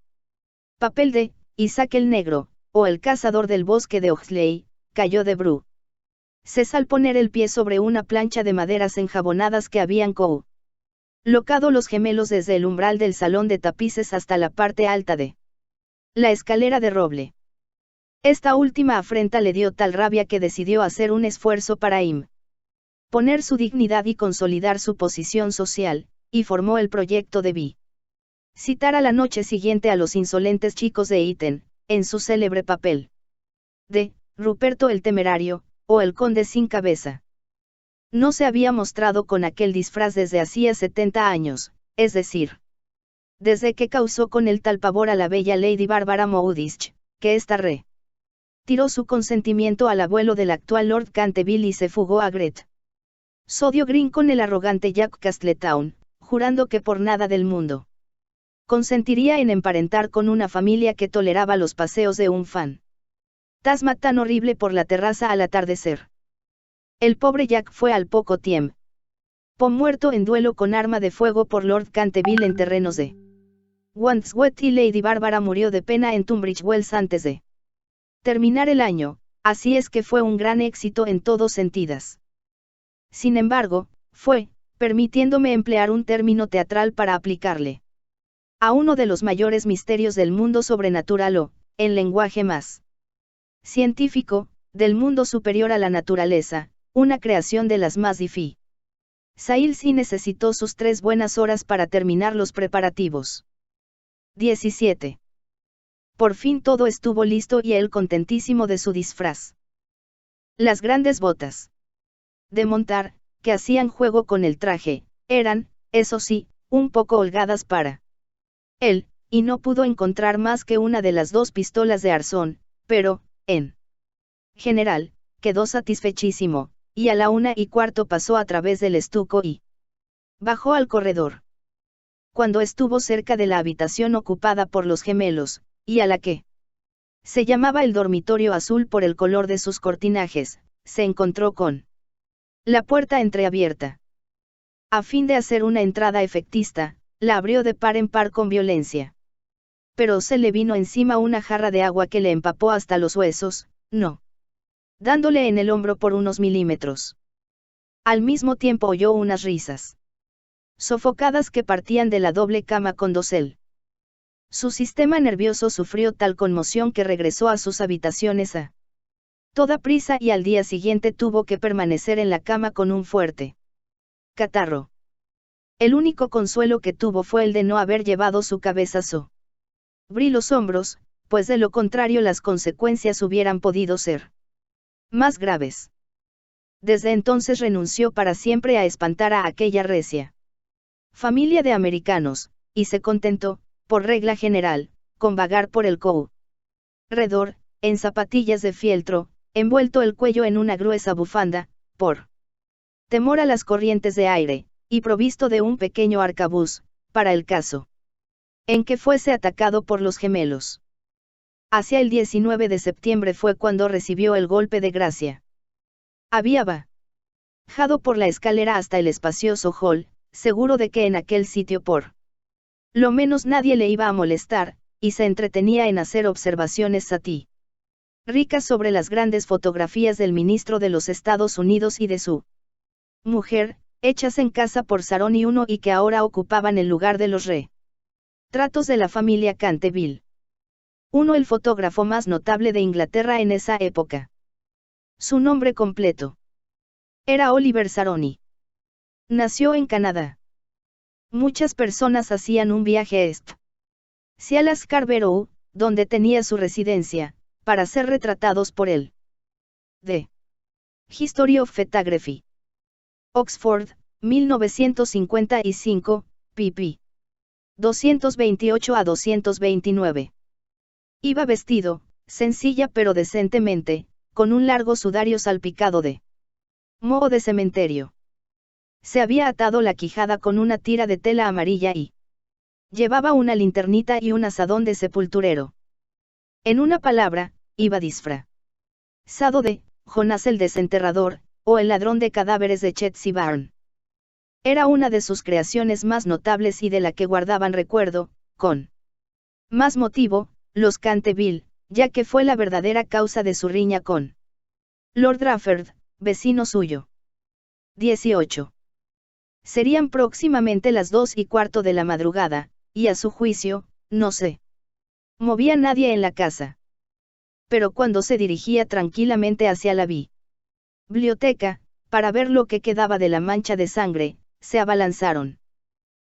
papel de Isaac el Negro, o el cazador del bosque de Oxley, cayó de bruces al poner el pie sobre una plancha de maderas enjabonadas que habían colocado los gemelos desde el umbral del salón de tapices hasta la parte alta de la escalera de roble. Esta última afrenta le dio tal rabia que decidió hacer un esfuerzo para poner su dignidad y consolidar su posición social, y formó el proyecto de citar a la noche siguiente a los insolentes chicos de Eton, en su célebre papel de Ruperto el Temerario, o el Conde sin Cabeza. No se había mostrado con aquel disfraz desde hacía 70 años, es decir, desde que causó con él tal pavor a la bella Lady Barbara Mowdish, que ésta tiró su consentimiento al abuelo del actual Lord Canterville y se fugó a Sodio Green con el arrogante Jack Castletown, jurando que por nada del mundo consentiría en emparentar con una familia que toleraba los paseos de un fantasma tan horrible por la terraza al atardecer. El pobre Jack fue al poco tiempo muerto en duelo con arma de fuego por Lord Canterville en terrenos de Wandsworth, y Lady Barbara murió de pena en Tunbridge Wells antes de terminar el año, así es que fue un gran éxito en todos sentidos. Sin embargo, fue, permitiéndome emplear un término teatral para aplicarle a uno de los mayores misterios del mundo sobrenatural o, en lenguaje más científico, del mundo superior a la naturaleza, una creación de las más difíciles. Sailsi necesitó sus 3 buenas horas para terminar los preparativos. 17. Por fin todo estuvo listo y él contentísimo de su disfraz. Las grandes botas de montar, que hacían juego con el traje, eran, eso sí, un poco holgadas para él, y no pudo encontrar más que una de las 2 pistolas de arzón, pero, en general, quedó satisfechísimo, y a la 1:15 pasó a través del estuco y bajó al corredor. Cuando estuvo cerca de la habitación ocupada por los gemelos, y a la que se llamaba el dormitorio azul por el color de sus cortinajes, se encontró con la puerta entreabierta. A fin de hacer una entrada efectista, la abrió de par en par con violencia. Pero se le vino encima una jarra de agua que le empapó hasta los huesos, no dándole en el hombro por unos milímetros. Al mismo tiempo oyó unas risas sofocadas que partían de la doble cama con dosel. Su sistema nervioso sufrió tal conmoción que regresó a sus habitaciones a toda prisa y al día siguiente tuvo que permanecer en la cama con un fuerte catarro. El único consuelo que tuvo fue el de no haber llevado su cabeza sobre los hombros, pues de lo contrario las consecuencias hubieran podido ser más graves. Desde entonces renunció para siempre a espantar a aquella recia familia de americanos, y se contentó, por regla general, con vagar por el corredor, en zapatillas de fieltro, envuelto el cuello en una gruesa bufanda, por temor a las corrientes de aire, y provisto de un pequeño arcabuz, para el caso en que fuese atacado por los gemelos. Hacia el 19 de septiembre fue cuando recibió el golpe de gracia. Había bajado por la escalera hasta el espacioso hall, seguro de que en aquel sitio por lo menos nadie le iba a molestar, y se entretenía en hacer observaciones satíricas sobre las grandes fotografías del ministro de los Estados Unidos y de su mujer, hechas en casa por Saroni I y que ahora ocupaban el lugar de los retratos de la familia Canteville. El fotógrafo más notable de Inglaterra en esa época. Su nombre completo era Oliver Saroni. Nació en Canadá. Muchas personas hacían un viaje hacia la Scarborough, donde tenía su residencia, para ser retratados por él. The History of Photography. Oxford, 1955, pp. 228 a 229. Iba vestido, sencilla pero decentemente, con un largo sudario salpicado de moho de cementerio. Se había atado la quijada con una tira de tela amarilla y llevaba una linternita y un azadón de sepulturero. En una palabra, iba disfrazado de Jonás el desenterrador, o el ladrón de cadáveres de Chelsea Barn. Era una de sus creaciones más notables y de la que guardaban recuerdo, con más motivo, los Canteville, ya que fue la verdadera causa de su riña con Lord Trafford, vecino suyo. 18. Serían próximamente las 2:15 de la madrugada, y a su juicio, no se movía nadie en la casa. Pero cuando se dirigía tranquilamente hacia la biblioteca, para ver lo que quedaba de la mancha de sangre, se abalanzaron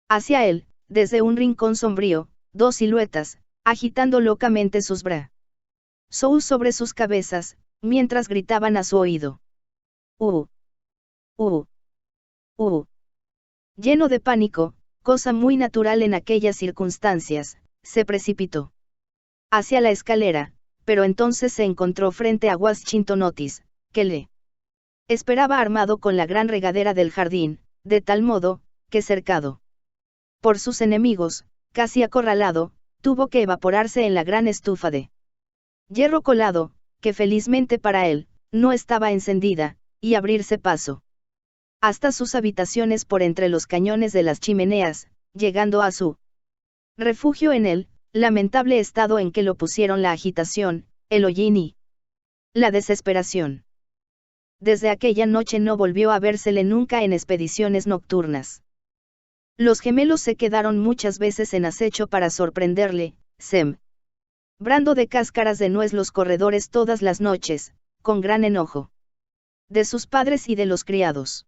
hacia él, desde un rincón sombrío, dos siluetas, agitando locamente sus brazos sobre sus cabezas, mientras gritaban a su oído. Lleno de pánico, cosa muy natural en aquellas circunstancias, se precipitó hacia la escalera, pero entonces se encontró frente a Washington Otis, que le esperaba armado con la gran regadera del jardín, de tal modo, que cercado por sus enemigos, casi acorralado, tuvo que evaporarse en la gran estufa de hierro colado, que felizmente para él, no estaba encendida, y abrirse paso hasta sus habitaciones por entre los cañones de las chimeneas, llegando a su refugio en el lamentable estado en que lo pusieron la agitación, el hollín y la desesperación. Desde aquella noche no volvió a vérsele nunca en expediciones nocturnas. Los gemelos se quedaron muchas veces en acecho para sorprenderle, sembrando de cáscaras de nuez los corredores todas las noches, con gran enojo de sus padres y de los criados.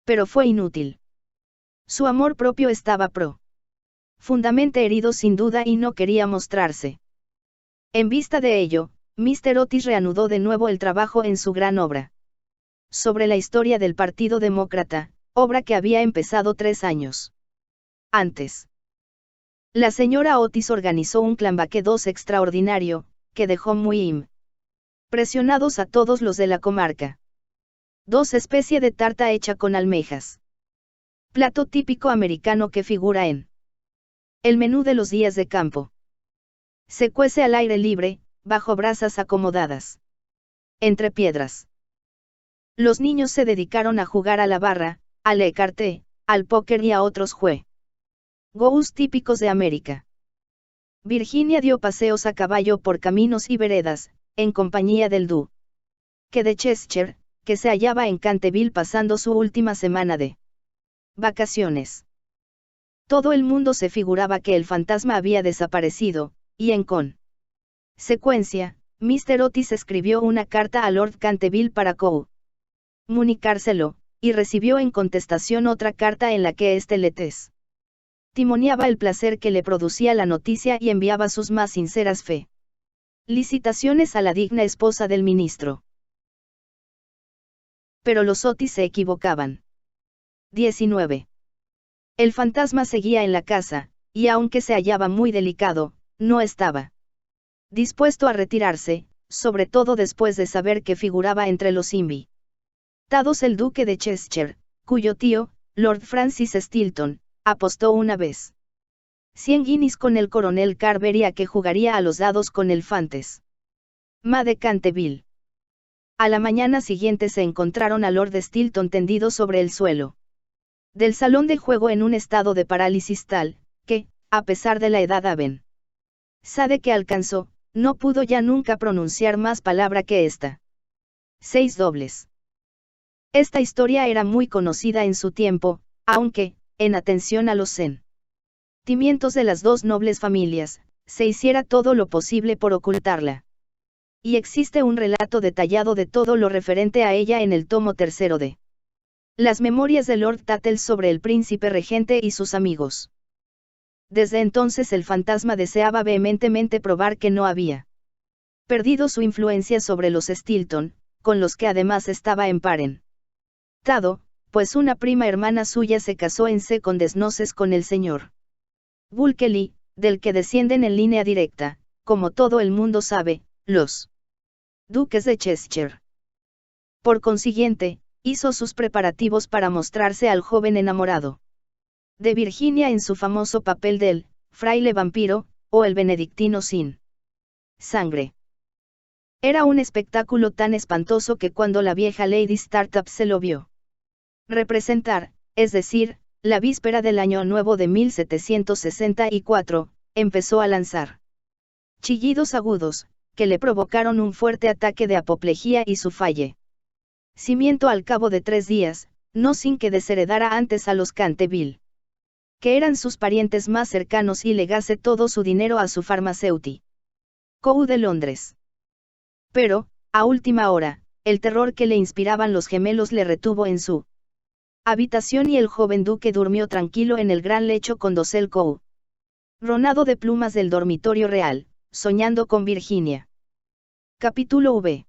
Pero fue inútil. Su amor propio estaba profundamente herido sin duda y no quería mostrarse. En vista de ello, Mr. Otis reanudó de nuevo el trabajo en su gran obra sobre la historia del Partido Demócrata, obra que había empezado 3 años antes. La señora Otis organizó un clambaquedos extraordinario, que dejó muy impresionados a todos los de la comarca. 2 especie de tarta hecha con almejas. Plato típico americano que figura en el menú de los días de campo. Se cuece al aire libre, bajo brasas acomodadas entre piedras. Los niños se dedicaron a jugar a la barra, al écarté, al póker y a otros juegos típicos de América. Virginia dio paseos a caballo por caminos y veredas, en compañía del duque duque de Cheshire, que se hallaba en Canterville pasando su última semana de vacaciones. Todo el mundo se figuraba que el fantasma había desaparecido, y en consecuencia, Mr. Otis escribió una carta a Lord Canterville para comunicárselo, y recibió en contestación otra carta en la que éste le testimoniaba el placer que le producía la noticia y enviaba sus más sinceras felicitaciones a la digna esposa del ministro. Pero los Otis se equivocaban. 19. El fantasma seguía en la casa, y aunque se hallaba muy delicado, no estaba dispuesto a retirarse, sobre todo después de saber que figuraba entre los invitados el duque de Cheshire, cuyo tío, Lord Francis Stilton, apostó una vez 100 guineas con el coronel Carberry a que jugaría a los dados con el fantasma de Canterville. A la mañana siguiente se encontraron a Lord Stilton tendido sobre el suelo del salón de juego en un estado de parálisis tal, que, a pesar de la edad avanzada que alcanzó, no pudo ya nunca pronunciar más palabra que esta. 6 dobles. Esta historia era muy conocida en su tiempo, aunque, en atención a los sentimientos de las dos nobles familias, se hiciera todo lo posible por ocultarla. Y existe un relato detallado de todo lo referente a ella en el tomo tercero de Las memorias de Lord Tattle sobre el príncipe regente y sus amigos. Desde entonces el fantasma deseaba vehementemente probar que no había perdido su influencia sobre los Stilton, con los que además estaba emparentado, pues una prima hermana suya se casó en secondes noces con el señor Bulkeley, del que descienden en línea directa, como todo el mundo sabe, los duques de Cheshire. Por consiguiente, hizo sus preparativos para mostrarse al joven enamorado de Virginia en su famoso papel del fraile vampiro, o el benedictino sin sangre. Era un espectáculo tan espantoso que cuando la vieja Lady Startup se lo vio representar, es decir, la víspera del año nuevo de 1764, empezó a lanzar chillidos agudos, que le provocaron un fuerte ataque de apoplejía y su fallecimiento al cabo de 3 días, no sin que desheredara antes a los Canterville, que eran sus parientes más cercanos, y legase todo su dinero a su farmacéutico de Londres. Pero, a última hora, el terror que le inspiraban los gemelos le retuvo en su habitación y el joven duque durmió tranquilo en el gran lecho con dosel ronado de plumas del dormitorio real, soñando con Virginia. Capítulo V.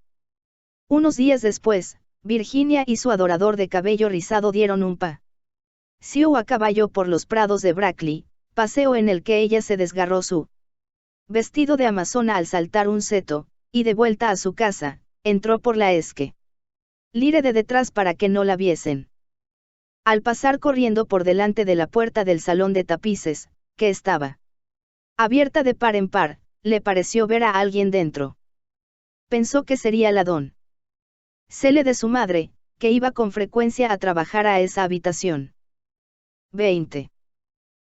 Unos días después, Virginia y su adorador de cabello rizado dieron un paseo a caballo por los prados de Brackley, paseo en el que ella se desgarró su vestido de amazona al saltar un seto, y de vuelta a su casa, entró por la esque lire de detrás para que no la viesen. Al pasar corriendo por delante de la puerta del salón de tapices, que estaba abierta de par en par, le pareció ver a alguien dentro. Pensó que sería la doncella de su madre, que iba con frecuencia a trabajar a esa habitación. 20.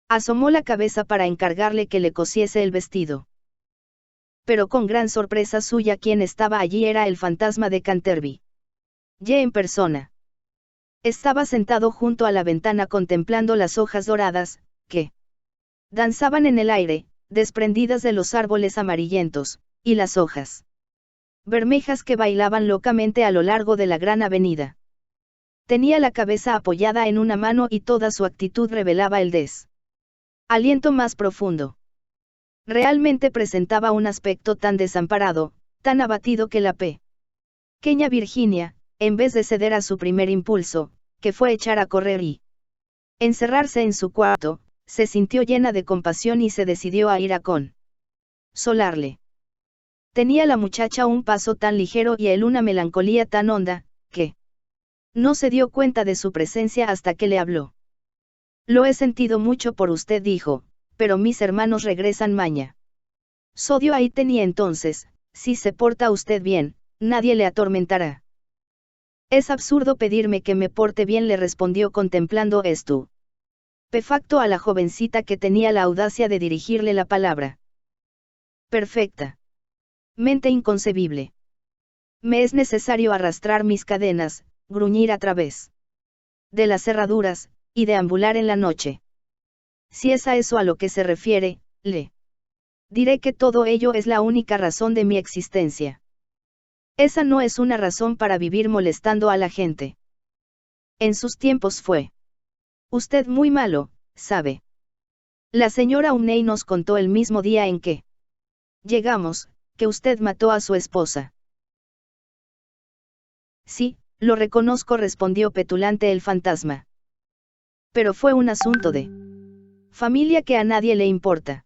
Asomó la cabeza para encargarle que le cosiese el vestido. Pero con gran sorpresa suya, quien estaba allí era el fantasma de Canterville. Ya en persona. Estaba sentado junto a la ventana contemplando las hojas doradas, que danzaban en el aire, desprendidas de los árboles amarillentos, y las hojas bermejas que bailaban locamente a lo largo de la gran avenida. Tenía la cabeza apoyada en una mano y toda su actitud revelaba el aliento más profundo. Realmente presentaba un aspecto tan desamparado, tan abatido que la pequeña Virginia, en vez de ceder a su primer impulso, que fue echar a correr y encerrarse en su cuarto, se sintió llena de compasión y se decidió a ir a consolarle. Tenía la muchacha un paso tan ligero y él una melancolía tan honda, que no se dio cuenta de su presencia hasta que le habló. Lo he sentido mucho por usted, dijo, pero mis hermanos regresan mañana. Sodio ahí tenía entonces, si se porta usted bien, nadie le atormentará. Es absurdo pedirme que me porte bien, le respondió contemplando esto. Pefacto a la jovencita que tenía la audacia de dirigirle la palabra. Perfecta. Mente inconcebible. Me es necesario arrastrar mis cadenas, gruñir a través de las cerraduras, y deambular en la noche. Si es a eso a lo que se refiere, le diré que todo ello es la única razón de mi existencia. Esa no es una razón para vivir molestando a la gente. En sus tiempos fue usted muy malo, ¿sabe? La señora Umney nos contó el mismo día en que llegamos, que usted mató a su esposa. Sí, lo reconozco, respondió petulante el fantasma. Pero fue un asunto de familia que a nadie le importa.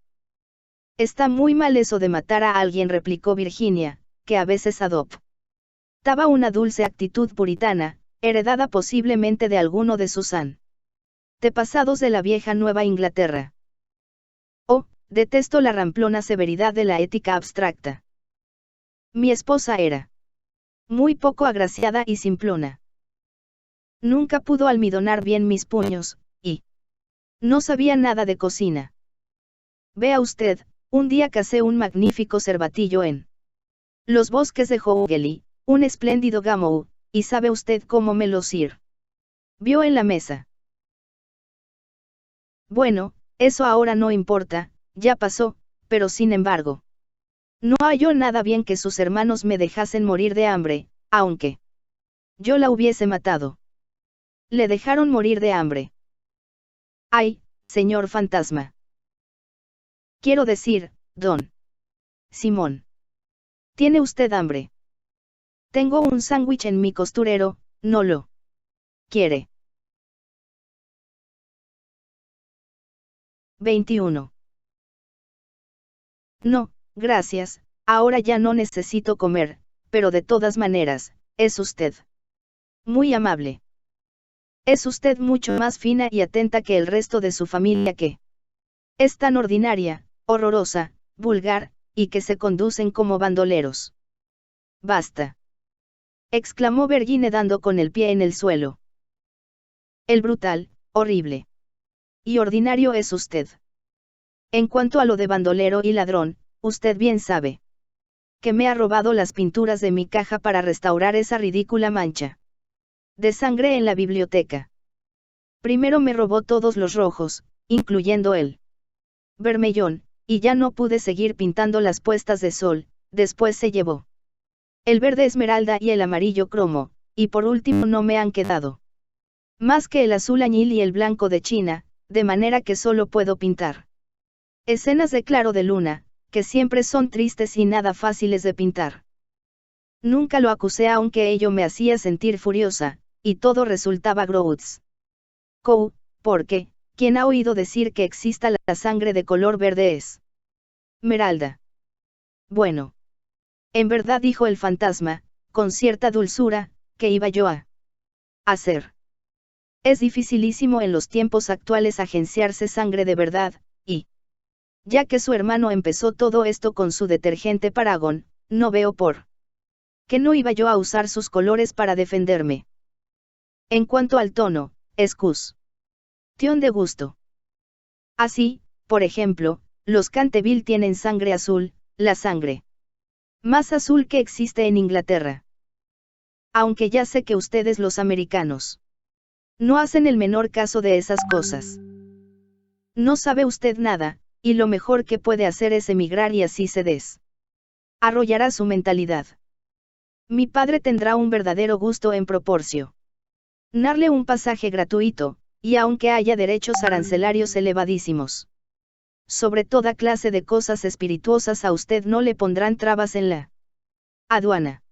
Está muy mal eso de matar a alguien, replicó Virginia, que a veces adoptaba una dulce actitud puritana, heredada posiblemente de alguno de sus antepasados de la vieja Nueva Inglaterra. Oh, detesto la ramplona severidad de la ética abstracta. Mi esposa era muy poco agraciada y simplona. Nunca pudo almidonar bien mis puños, y no sabía nada de cocina. Vea usted, un día cacé un magnífico cervatillo en los bosques de Hooghly, un espléndido gamow, y ¿sabe usted cómo me lo sirvió en la mesa? Bueno, eso ahora no importa, ya pasó, pero sin embargo, no halló nada bien que sus hermanos me dejasen morir de hambre, aunque yo la hubiese matado. Le dejaron morir de hambre. Ay, señor fantasma. Quiero decir, don Simón. ¿Tiene usted hambre? Tengo un sándwich en mi costurero, ¿no lo quiere? 21. No, gracias, ahora ya no necesito comer, pero de todas maneras, es usted muy amable. Es usted mucho más fina y atenta que el resto de su familia, que es tan ordinaria, horrorosa, vulgar, y que se conducen como bandoleros. Basta, exclamó Vergine dando con el pie en el suelo. El brutal, horrible y ordinario es usted. En cuanto a lo de bandolero y ladrón, usted bien sabe que me ha robado las pinturas de mi caja para restaurar esa ridícula mancha de sangre en la biblioteca. Primero me robó todos los rojos, incluyendo el vermellón, y ya no pude seguir pintando las puestas de sol. Después se llevó el verde esmeralda y el amarillo cromo, y por último no me han quedado más que el azul añil y el blanco de China, de manera que solo puedo pintar escenas de claro de luna, que siempre son tristes y nada fáciles de pintar. Nunca lo acusé, aunque ello me hacía sentir furiosa, y todo resultaba grotesco, porque, ¿quién ha oído decir que exista la sangre de color verde esmeralda? Bueno. En verdad, dijo el fantasma, con cierta dulzura, ¿qué iba yo a hacer? Es dificilísimo en los tiempos actuales agenciarse sangre de verdad, y ya que su hermano empezó todo esto con su detergente Paragon, no veo por qué no iba yo a usar sus colores para defenderme. En cuanto al tono, es cuestión de gusto. Así, por ejemplo, los Canterville tienen sangre azul, la sangre más azul que existe en Inglaterra. Aunque ya sé que ustedes los americanos no hacen el menor caso de esas cosas. No sabe usted nada, y lo mejor que puede hacer es emigrar y así se desarrollará su mentalidad. Mi padre tendrá un verdadero gusto en proporcionarle un pasaje gratuito, y aunque haya derechos arancelarios elevadísimos sobre toda clase de cosas espirituosas, a usted no le pondrán trabas en la aduana.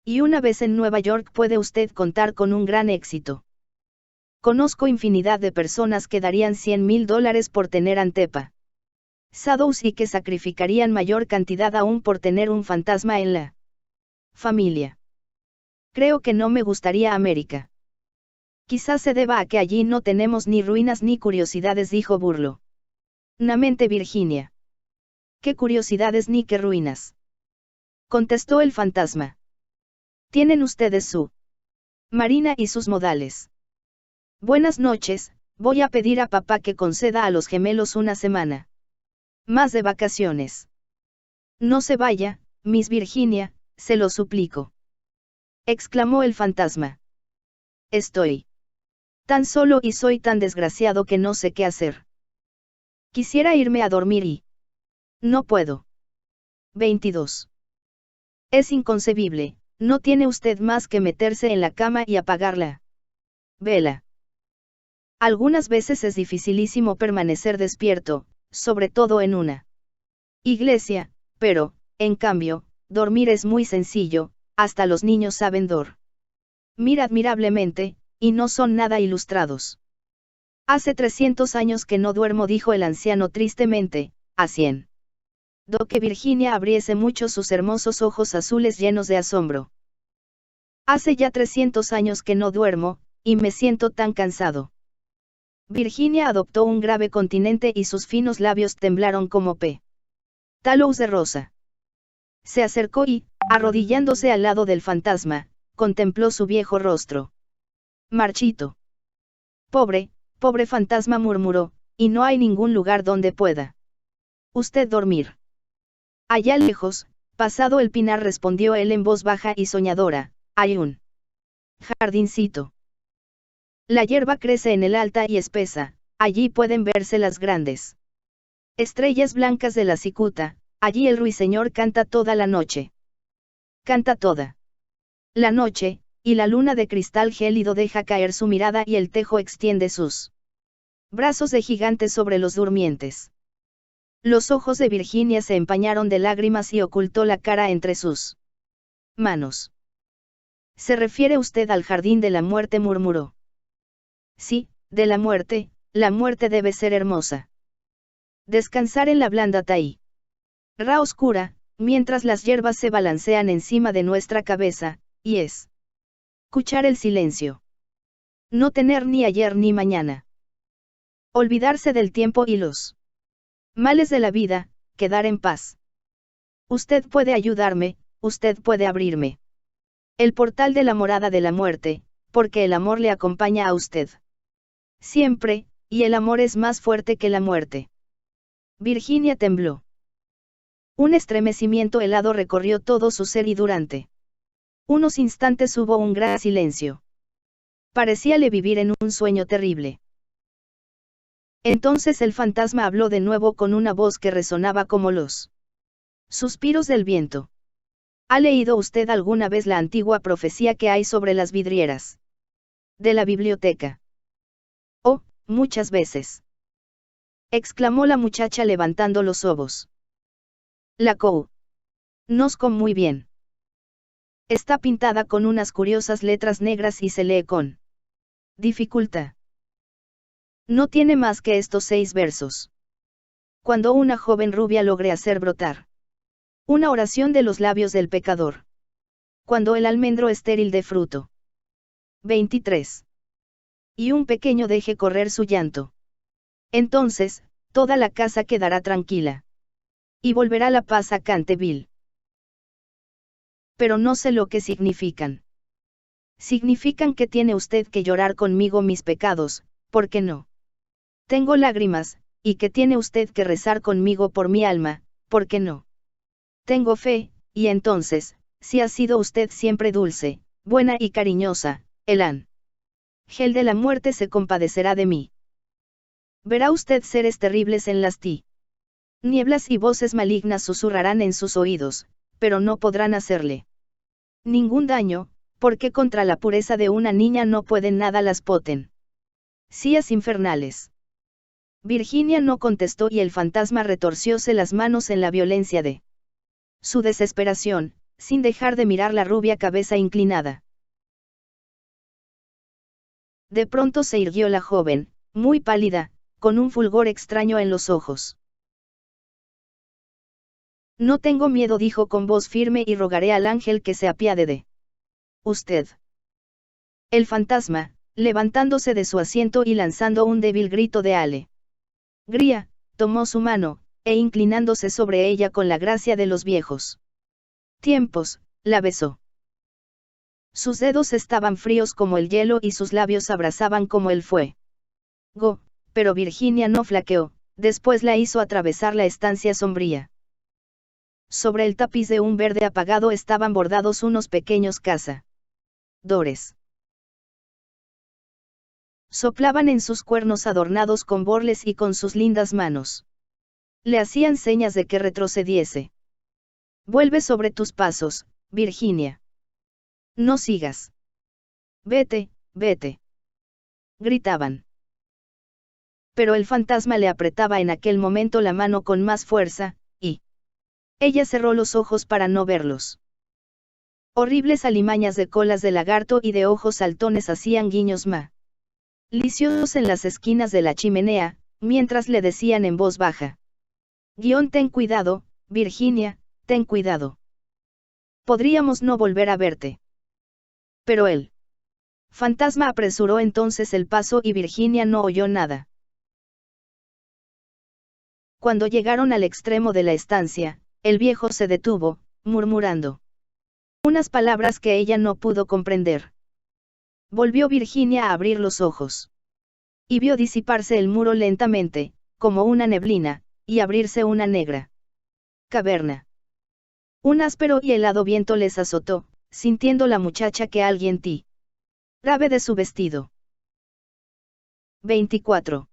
Y una vez en Nueva York puede usted contar con un gran éxito. Conozco infinidad de personas que darían $100,000 por tener antepa Shadows y que sacrificarían mayor cantidad aún por tener un fantasma en la familia. Creo que no me gustaría América. Quizás se deba a que allí no tenemos ni ruinas ni curiosidades, dijo burlo namente Virginia. ¿Qué curiosidades ni qué ruinas?, contestó el fantasma. Tienen ustedes su marina y sus modales. Buenas noches, voy a pedir a papá que conceda a los gemelos una semana más de vacaciones. No se vaya, Miss Virginia, se lo suplico. Exclamó el fantasma. Estoy tan solo y soy tan desgraciado que no sé qué hacer. Quisiera irme a dormir y no puedo. 22. Es inconcebible, no tiene usted más que meterse en la cama y apagarla. Vela. Algunas veces es dificilísimo permanecer despierto, sobre todo en una iglesia, pero, en cambio, dormir es muy sencillo, hasta los niños saben dormir admirablemente, y no son nada ilustrados. Hace 300 años que no duermo, dijo el anciano tristemente, haciendo que Virginia abriese mucho sus hermosos ojos azules llenos de asombro. Hace ya 300 años que no duermo, y me siento tan cansado. Virginia adoptó un grave continente y sus finos labios temblaron como pétalos de rosa. Se acercó y, arrodillándose al lado del fantasma, contempló su viejo rostro marchito. Pobre, pobre fantasma, murmuró, y no hay ningún lugar donde pueda usted dormir. Allá lejos, pasado el pinar, respondió él en voz baja y soñadora, hay un jardincito. La hierba crece en el alta y espesa, allí pueden verse las grandes estrellas blancas de la cicuta, allí el ruiseñor canta toda la noche. Canta toda la noche, y la luna de cristal gélido deja caer su mirada y el tejo extiende sus brazos de gigante sobre los durmientes. Los ojos de Virginia se empañaron de lágrimas y ocultó la cara entre sus manos. ¿Se refiere usted al jardín de la muerte?, murmuró. Sí, de la muerte debe ser hermosa. Descansar en la blanda tierra oscura, mientras las hierbas se balancean encima de nuestra cabeza, y escuchar el silencio. No tener ni ayer ni mañana. Olvidarse del tiempo y los males de la vida, quedar en paz. Usted puede ayudarme, usted puede abrirme el portal de la morada de la muerte, porque el amor le acompaña a usted siempre, y el amor es más fuerte que la muerte. Virginia tembló. Un estremecimiento helado recorrió todo su ser y durante unos instantes hubo un gran silencio. Parecíale vivir en un sueño terrible. Entonces el fantasma habló de nuevo con una voz que resonaba como los suspiros del viento. ¿Ha leído usted alguna vez la antigua profecía que hay sobre las vidrieras de la biblioteca? Oh, muchas veces. Exclamó la muchacha levantando los ojos. La conozco muy bien. Está pintada con unas curiosas letras negras y se lee con dificultad. No tiene más que estos 6 versos. Cuando una joven rubia logre hacer brotar una oración de los labios del pecador. Cuando el almendro estéril dé fruto. 23. Y un pequeño deje correr su llanto. Entonces, toda la casa quedará tranquila. Y volverá la paz a Canterville. Pero no sé lo que significan. Significan que tiene usted que llorar conmigo mis pecados, porque no tengo lágrimas, y que tiene usted que rezar conmigo por mi alma, porque no tengo fe, y entonces, si ha sido usted siempre dulce, buena y cariñosa, el ángel de la muerte se compadecerá de mí. Verá usted seres terribles en las nieblas y voces malignas susurrarán en sus oídos, pero no podrán hacerle ningún daño, porque contra la pureza de una niña no pueden nada las potencias infernales. Virginia no contestó y el fantasma retorcióse las manos en la violencia de su desesperación, sin dejar de mirar la rubia cabeza inclinada. De pronto se irguió la joven, muy pálida, con un fulgor extraño en los ojos. No tengo miedo, dijo con voz firme, y rogaré al ángel que se apiade de usted. El fantasma, levantándose de su asiento y lanzando un débil grito de alegría, tomó su mano, e inclinándose sobre ella con la gracia de los viejos tiempos, la besó. Sus dedos estaban fríos como el hielo y sus labios abrasaban como el fuego. Pero Virginia no flaqueó, después la hizo atravesar la estancia sombría. Sobre el tapiz de un verde apagado estaban bordados unos pequeños cazadores. Soplaban en sus cuernos adornados con borles y con sus lindas manos le hacían señas de que retrocediese. Vuelve sobre tus pasos, Virginia. No sigas. Vete, vete. Gritaban. Pero el fantasma le apretaba en aquel momento la mano con más fuerza, y ella cerró los ojos para no verlos. Horribles alimañas de colas de lagarto y de ojos saltones hacían guiños maliciosos en las esquinas de la chimenea, mientras le decían en voz baja. Ten cuidado, Virginia, ten cuidado. Podríamos no volver a verte. Pero el fantasma apresuró entonces el paso y Virginia no oyó nada. Cuando llegaron al extremo de la estancia, el viejo se detuvo, murmurando unas palabras que ella no pudo comprender. Volvió Virginia a abrir los ojos. Y vio disiparse el muro lentamente, como una neblina, y abrirse una negra caverna. Un áspero y helado viento les azotó, sintiendo la muchacha que alguien tiraba de su vestido. 24.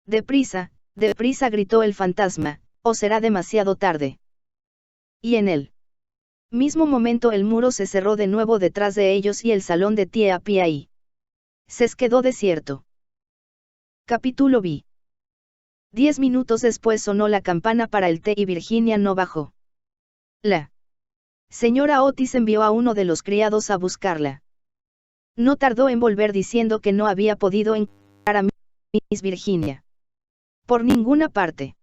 Deprisa, deprisa gritó el fantasma, o será demasiado tarde. Y en el mismo momento el muro se cerró de nuevo detrás de ellos y el salón de Tía Piai se quedó desierto. Capítulo B. 10 minutos después sonó la campana para el té y Virginia no bajó. La señora Otis envió a uno de los criados a buscarla. No tardó en volver diciendo que no había podido encontrar a Miss Virginia por ninguna parte.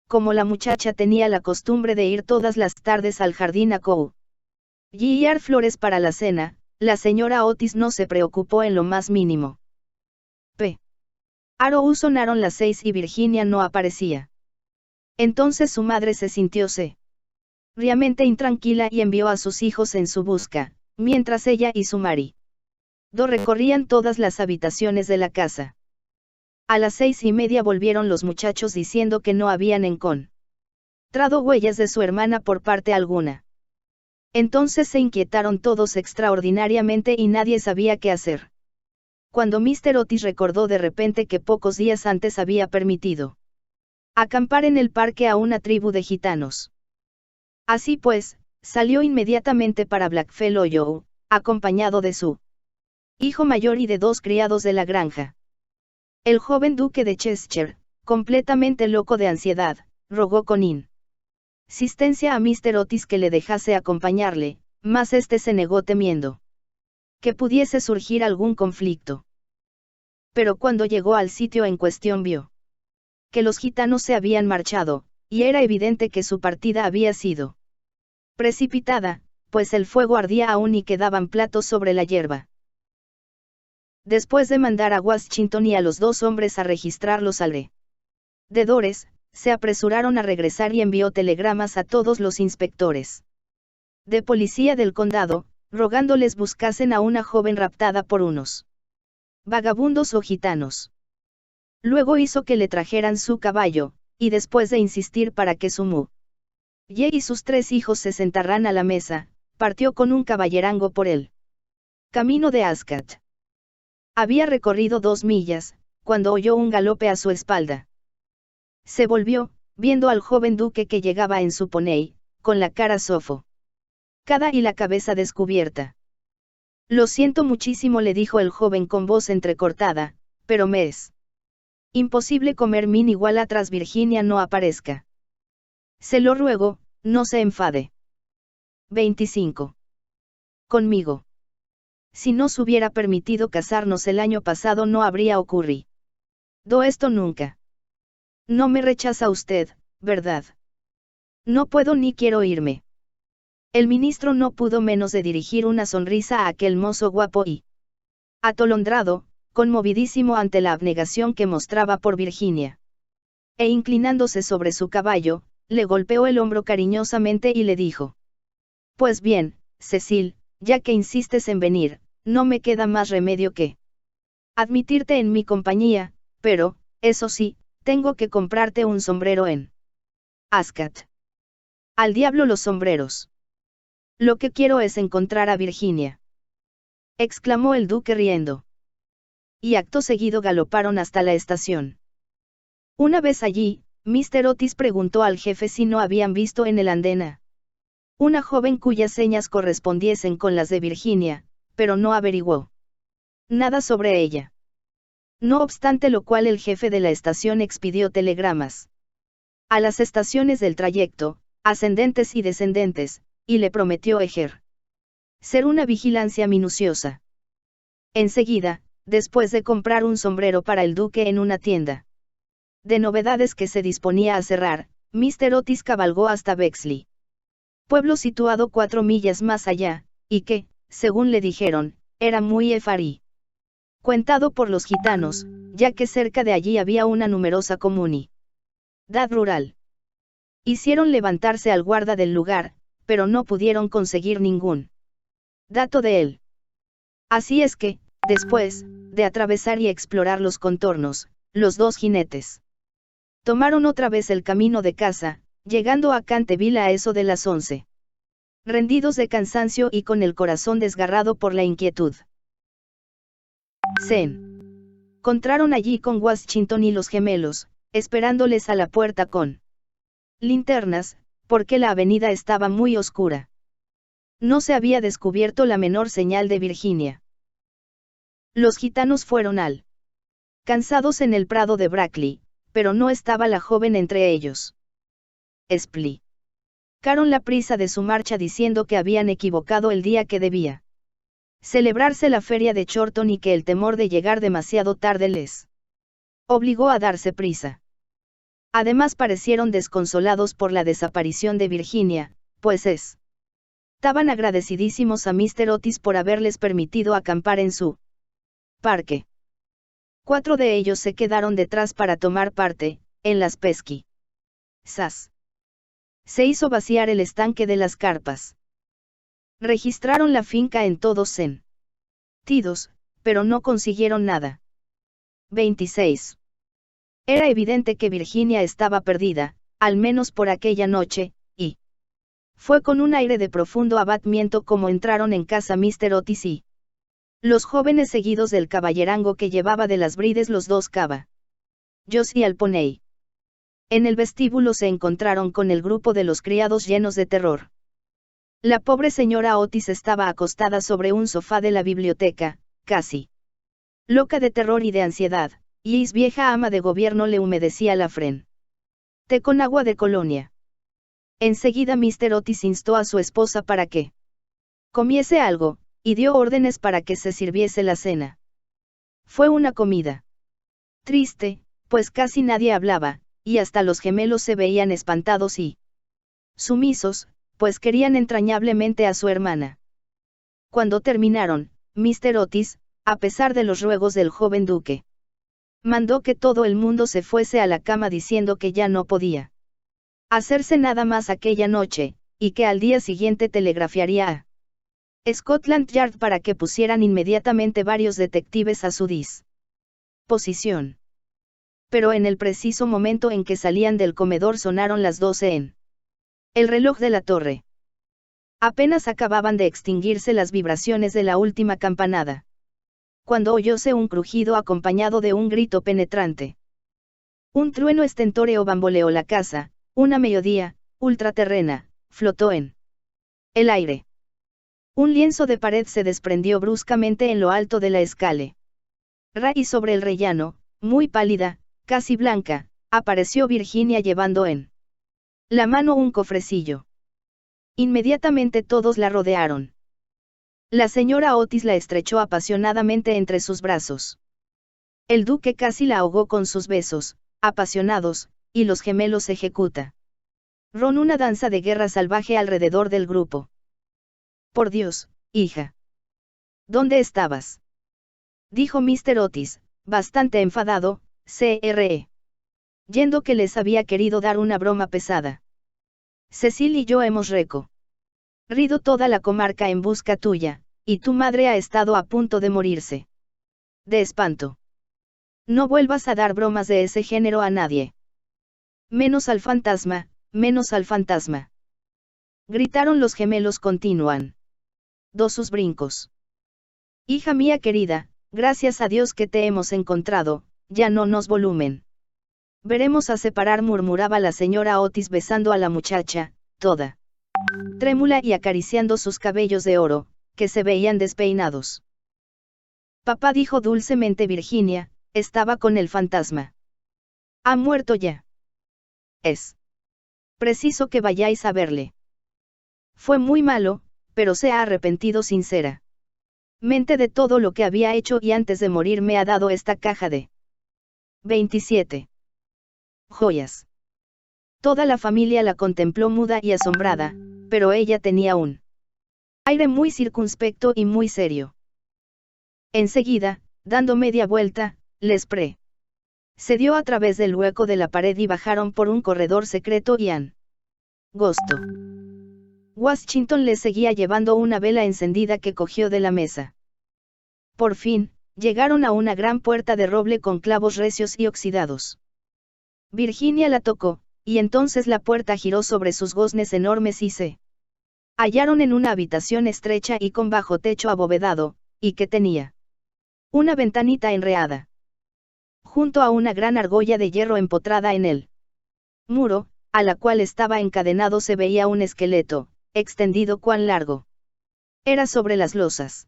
Como la muchacha tenía la costumbre de ir todas las tardes al jardín a collar flores para la cena, la señora Otis no se preocupó en lo más mínimo. Sonaron las 6 y Virginia no aparecía. Entonces su madre se sintió seriamente intranquila y envió a sus hijos en su busca, mientras ella y su marido recorrían todas las habitaciones de la casa. A las 6:30 volvieron los muchachos diciendo que no habían encontrado huellas de su hermana por parte alguna. Entonces se inquietaron todos extraordinariamente y nadie sabía qué hacer. Cuando Mr. Otis recordó de repente que pocos días antes había permitido acampar en el parque a una tribu de gitanos. Así pues, salió inmediatamente para Blackfellow, acompañado de su hijo mayor y de 2 criados de la granja. El joven duque de Cheshire, completamente loco de ansiedad, rogó con insistencia a Mr. Otis que le dejase acompañarle, mas este se negó temiendo que pudiese surgir algún conflicto. Pero cuando llegó al sitio en cuestión vio que los gitanos se habían marchado, y era evidente que su partida había sido precipitada, pues el fuego ardía aún y quedaban platos sobre la hierba. Después de mandar a Washington y a los 2 hombres a registrar los alrededores, se apresuraron a regresar y envió telegramas a todos los inspectores de policía del condado, rogándoles buscasen a una joven raptada por unos vagabundos o gitanos. Luego hizo que le trajeran su caballo, y después de insistir para que su mujer y sus 3 hijos se sentaran a la mesa, partió con un caballerango por el camino de Ascot. Había recorrido 2 millas, cuando oyó un galope a su espalda. Se volvió, viendo al joven duque que llegaba en su poney, con la cara sofocada y la cabeza descubierta. Lo siento muchísimo, le dijo el joven con voz entrecortada, pero me es imposible comer min igual tras Virginia no aparezca. Se lo ruego, no se enfade. 25. Conmigo. Si nos hubiera permitido casarnos el año pasado no habría ocurrido esto nunca. No me rechaza usted, ¿verdad? No puedo ni quiero irme. El ministro no pudo menos de dirigir una sonrisa a aquel mozo guapo y atolondrado, conmovidísimo ante la abnegación que mostraba por Virginia. E inclinándose sobre su caballo, le golpeó el hombro cariñosamente y le dijo: Pues bien, Cecil, ya que insistes en venir, no me queda más remedio que admitirte en mi compañía, pero, eso sí, Tengo que comprarte un sombrero en Ascot. Al diablo los sombreros. Lo que quiero es encontrar a Virginia, exclamó el duque riendo. Y acto seguido galoparon hasta la estación. Una vez allí, Mr. Otis preguntó al jefe si no habían visto en el andén a una joven cuyas señas correspondiesen con las de Virginia, pero no averiguó nada sobre ella. No obstante lo cual el jefe de la estación expidió telegramas a las estaciones del trayecto, ascendentes y descendentes, y le prometió ser una vigilancia minuciosa. Enseguida, después de comprar un sombrero para el duque en una tienda de novedades que se disponía a cerrar, Mr. Otis cabalgó hasta Bexley, pueblo situado 4 millas más allá, y que, según le dijeron, era muy frecuentado por los gitanos, ya que cerca de allí había una numerosa comunidad rural. Hicieron levantarse al guarda del lugar, pero no pudieron conseguir ningún dato de él. Así es que, después de atravesar y explorar los contornos, los dos jinetes tomaron otra vez el camino de casa, llegando a Canterville a eso de las 11. Rendidos de cansancio y con el corazón desgarrado por la inquietud. Se encontraron allí con Washington y los gemelos, esperándoles a la puerta con linternas, porque la avenida estaba muy oscura. No se había descubierto la menor señal de Virginia. Los gitanos fueron cansados en el prado de Brackley, pero no estaba la joven entre ellos. Explicaron la prisa de su marcha diciendo que habían equivocado el día que debía celebrarse la feria de Chorlton y que el temor de llegar demasiado tarde les obligó a darse prisa. Además parecieron desconsolados por la desaparición de Virginia, pues estaban agradecidísimos a Mr. Otis por haberles permitido acampar en su parque. 4 de ellos se quedaron detrás para tomar parte en las pesquisas. Se hizo vaciar el estanque de las carpas. Registraron la finca en todos sentidos, pero no consiguieron nada. 26. Era evidente que Virginia estaba perdida, al menos por aquella noche, y fue con un aire de profundo abatimiento como entraron en casa Mr. Otis y los jóvenes seguidos del caballerango que llevaba de las brides los dos caballos y al poney. En el vestíbulo se encontraron con el grupo de los criados llenos de terror. La pobre señora Otis estaba acostada sobre un sofá de la biblioteca, casi loca de terror y de ansiedad, y su vieja ama de gobierno le humedecía la frente con agua de colonia. Enseguida Mr. Otis instó a su esposa para que comiese algo, y dio órdenes para que se sirviese la cena. Fue una comida triste, pues casi nadie hablaba, y hasta los gemelos se veían espantados y sumisos, pues querían entrañablemente a su hermana. Cuando terminaron, Mr. Otis, a pesar de los ruegos del joven duque, mandó que todo el mundo se fuese a la cama diciendo que ya no podía hacerse nada más aquella noche, y que al día siguiente telegrafiaría a Scotland Yard para que pusieran inmediatamente varios detectives a su disposición. Pero en el preciso momento en que salían del comedor sonaron las 12 en el reloj de la torre. Apenas acababan de extinguirse las vibraciones de la última campanada, cuando oyóse un crujido acompañado de un grito penetrante. Un trueno estentóreo bamboleó la casa, una melodía, ultraterrena, flotó en el aire. Un lienzo de pared se desprendió bruscamente en lo alto de la escalera. Y sobre el rellano, muy pálida, casi blanca, apareció Virginia llevando en la mano un cofrecillo. Inmediatamente todos la rodearon. La señora Otis la estrechó apasionadamente entre sus brazos. El duque casi la ahogó con sus besos, apasionados, y los gemelos ejecuta ron una danza de guerra salvaje alrededor del grupo. Por Dios, hija. ¿Dónde estabas? Dijo Mr. Otis, bastante enfadado, yendo que les había querido dar una broma pesada. Cecil y yo hemos recorrido toda la comarca en busca tuya, y tu madre ha estado a punto de morirse de espanto. No vuelvas a dar bromas de ese género a nadie. Menos al fantasma, menos al fantasma. Gritaron los gemelos continúan. Sus brincos. Hija mía querida, gracias a Dios que te hemos encontrado, ya no nos volumen. Veremos a separar, murmuraba la señora Otis besando a la muchacha, toda trémula y acariciando sus cabellos de oro, que se veían despeinados. Papá, dijo dulcemente Virginia, estaba con el fantasma. ¿Ha muerto ya? Es preciso que vayáis a verle. Fue muy malo, pero se ha arrepentido sinceramente de todo lo que había hecho y antes de morir me ha dado esta caja de 27 joyas. Toda la familia la contempló muda y asombrada, pero ella tenía un aire muy circunspecto y muy serio. Enseguida, dando media vuelta, les precedió a través del hueco de la pared y bajaron por un corredor secreto y angosto. Washington les seguía llevando una vela encendida que cogió de la mesa. Por fin, llegaron a una gran puerta de roble con clavos recios y oxidados. Virginia la tocó, y entonces la puerta giró sobre sus goznes enormes y se hallaron en una habitación estrecha y con bajo techo abovedado, y que tenía una ventanita enreada. Junto a una gran argolla de hierro empotrada en el muro, a la cual estaba encadenado, se veía un esqueleto, extendido cuán largo era sobre las losas.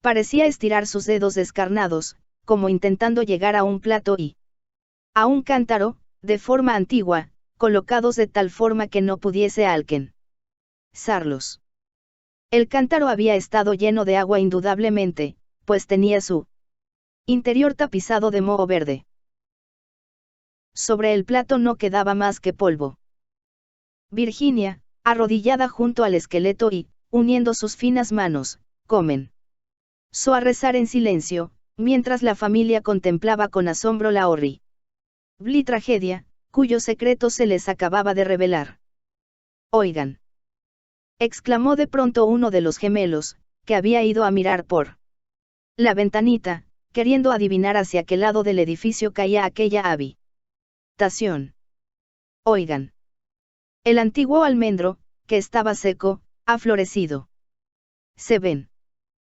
Parecía estirar sus dedos descarnados, como intentando llegar a un plato y a un cántaro, de forma antigua, colocados de tal forma que no pudiese alcanzarlos. El cántaro había estado lleno de agua indudablemente, pues tenía su interior tapizado de moho verde. Sobre el plato no quedaba más que polvo. Virginia, arrodillada junto al esqueleto y, uniendo sus finas manos, comenzó a rezar en silencio, mientras la familia contemplaba con asombro la horrible tragedia, cuyo secreto se les acababa de revelar. Oigan, exclamó de pronto uno de los gemelos, que había ido a mirar por la ventanita, queriendo adivinar hacia qué lado del edificio caía aquella habitación. Oigan. El antiguo almendro, que estaba seco, ha florecido. Se ven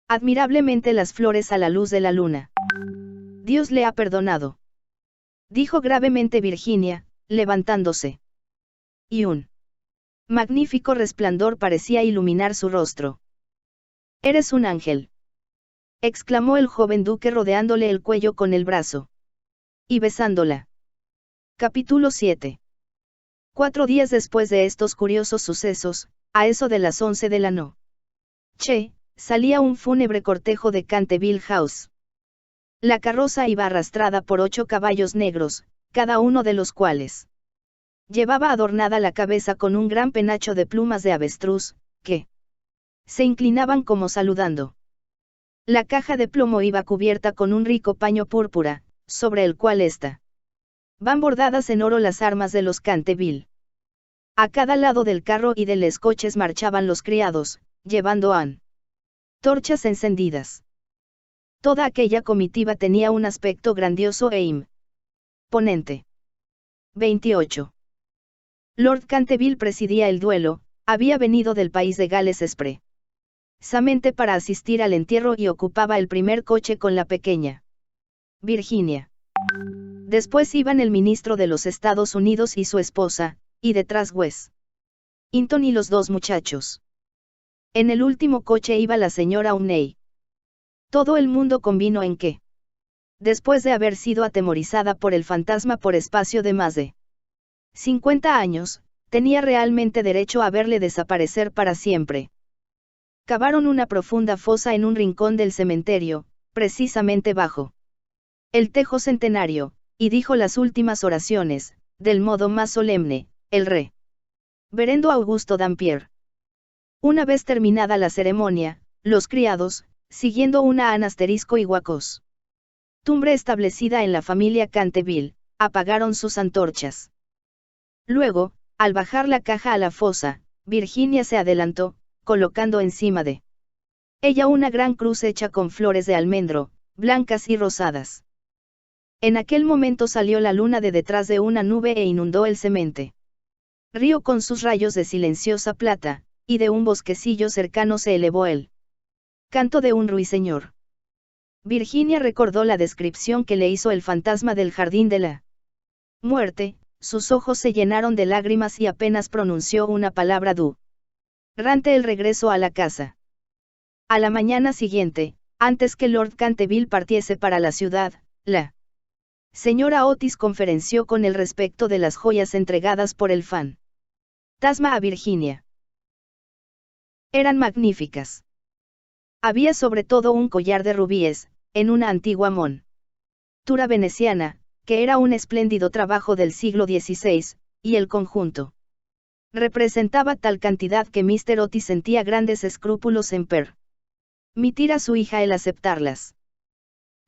admirablemente las flores a la luz de la luna. Dios le ha perdonado, dijo gravemente Virginia, levantándose. Y un magnífico resplandor parecía iluminar su rostro. Eres un ángel, exclamó el joven duque rodeándole el cuello con el brazo y besándola. Capítulo 7. 4 días después de estos curiosos sucesos, a eso de las 11 de la noche, salía un fúnebre cortejo de Canterville House. La carroza iba arrastrada por 8 caballos negros, cada uno de los cuales llevaba adornada la cabeza con un gran penacho de plumas de avestruz, que se inclinaban como saludando. La caja de plomo iba cubierta con un rico paño púrpura, sobre el cual van bordadas en oro las armas de los Canterville. A cada lado del carro y de los coches marchaban los criados, llevando torchas encendidas. Toda aquella comitiva tenía un aspecto grandioso e imponente. 28. Lord Canterville presidía el duelo, había venido del país de Gales expresamente para asistir al entierro y ocupaba el primer coche con la pequeña Virginia. Después iban el ministro de los Estados Unidos y su esposa, y detrás Washington y los 2 muchachos. En el último coche iba la señora Umney. Todo el mundo convino en que, después de haber sido atemorizada por el fantasma por espacio de más de 50 años, tenía realmente derecho a verle desaparecer para siempre. Cavaron una profunda fosa en un rincón del cementerio, precisamente bajo el tejo centenario, y dijo las últimas oraciones, del modo más solemne, el reverendo Augusto Dampier. Una vez terminada la ceremonia, los criados, siguiendo una anasterisco y tumbre establecida en la familia Canterville, apagaron sus antorchas. Luego, al bajar la caja a la fosa, Virginia se adelantó, colocando encima de ella una gran cruz hecha con flores de almendro, blancas y rosadas. En aquel momento salió la luna de detrás de una nube e inundó el semente. Río con sus rayos de silenciosa plata, y de un bosquecillo cercano se elevó el canto de un ruiseñor. Virginia recordó la descripción que le hizo el fantasma del jardín de la muerte, sus ojos se llenaron de lágrimas y apenas pronunció una palabra durante el regreso a la casa. A la mañana siguiente, antes que Lord Canterville partiese para la ciudad, la señora Otis conferenció con él respecto de las joyas entregadas por el fantasma a Virginia. Eran magníficas. Había sobre todo un collar de rubíes, en una antigua montura veneciana, que era un espléndido trabajo del siglo XVI, y el conjunto representaba tal cantidad que Mr. Otis sentía grandes escrúpulos en permitir a su hija el aceptarlas.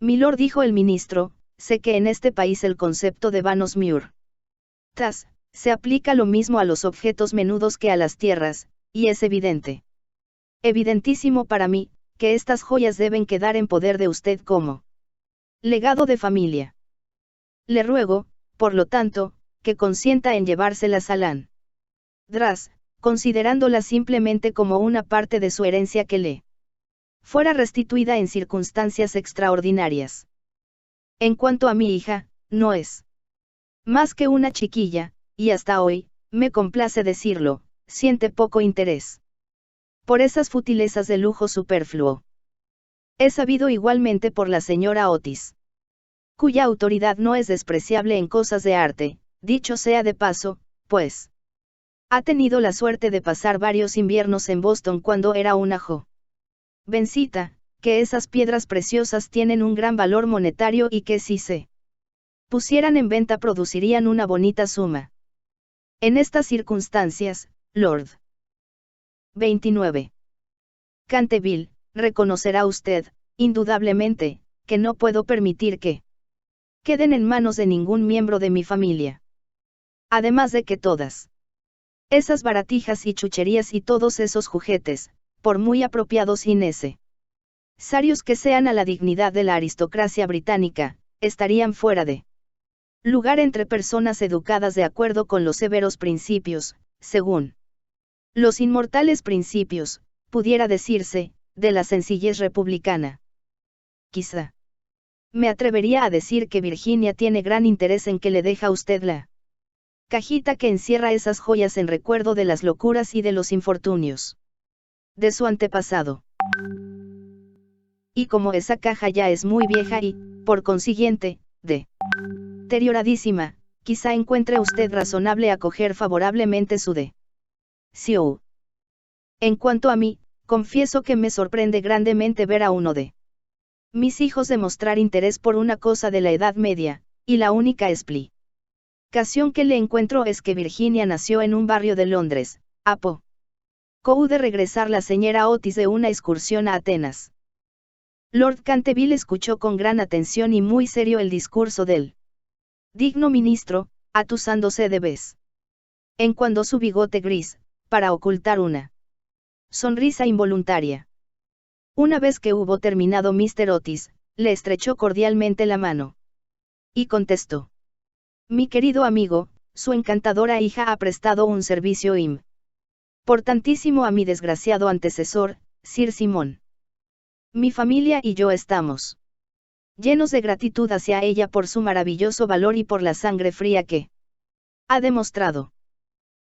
Milord, dijo el ministro, sé que en este país el concepto de vanos murtas se aplica lo mismo a los objetos menudos que a las tierras, y es evidentísimo para mí, que estas joyas deben quedar en poder de usted como legado de familia. Le ruego, por lo tanto, que consienta en llevárselas a Landras, considerándolas simplemente como una parte de su herencia que le fuera restituida en circunstancias extraordinarias. En cuanto a mi hija, no es más que una chiquilla, y hasta hoy, me complace decirlo, siente poco interés por esas futilezas de lujo superfluo. Es sabido igualmente por la señora Otis, cuya autoridad no es despreciable en cosas de arte, dicho sea de paso, pues ha tenido la suerte de pasar varios inviernos en Boston cuando era una jovencita, que esas piedras preciosas tienen un gran valor monetario y que si se pusieran en venta producirían una bonita suma. En estas circunstancias, Lord 29. Canterville, reconocerá usted, indudablemente, que no puedo permitir que queden en manos de ningún miembro de mi familia. Además de que todas esas baratijas y chucherías y todos esos juguetes, por muy apropiados y necesarios que sean a la dignidad de la aristocracia británica, estarían fuera de lugar entre personas educadas de acuerdo con los severos principios, según los inmortales principios, pudiera decirse, de la sencillez republicana. Quizá me atrevería a decir que Virginia tiene gran interés en que le deja a usted la cajita que encierra esas joyas en recuerdo de las locuras y de los infortunios de su antepasado. Y como esa caja ya es muy vieja y, por consiguiente, deterioradísima, quizá encuentre usted razonable acoger favorablemente su deseo. En cuanto a mí, confieso que me sorprende grandemente ver a uno de mis hijos demostrar interés por una cosa de la Edad Media, y la única explicación que le encuentro es que Virginia nació en un barrio de Londres, a poco de regresar la señora Otis de una excursión a Atenas. Lord Canterville escuchó con gran atención y muy serio el discurso del digno ministro, atusándose de vez en cuando su bigote gris, para ocultar una sonrisa involuntaria. Una vez que hubo terminado Mr. Otis, le estrechó cordialmente la mano. Y contestó: mi querido amigo, su encantadora hija ha prestado un servicio importantísimo a mi desgraciado antecesor, Sir Simon. Mi familia y yo estamos llenos de gratitud hacia ella por su maravilloso valor y por la sangre fría que ha demostrado.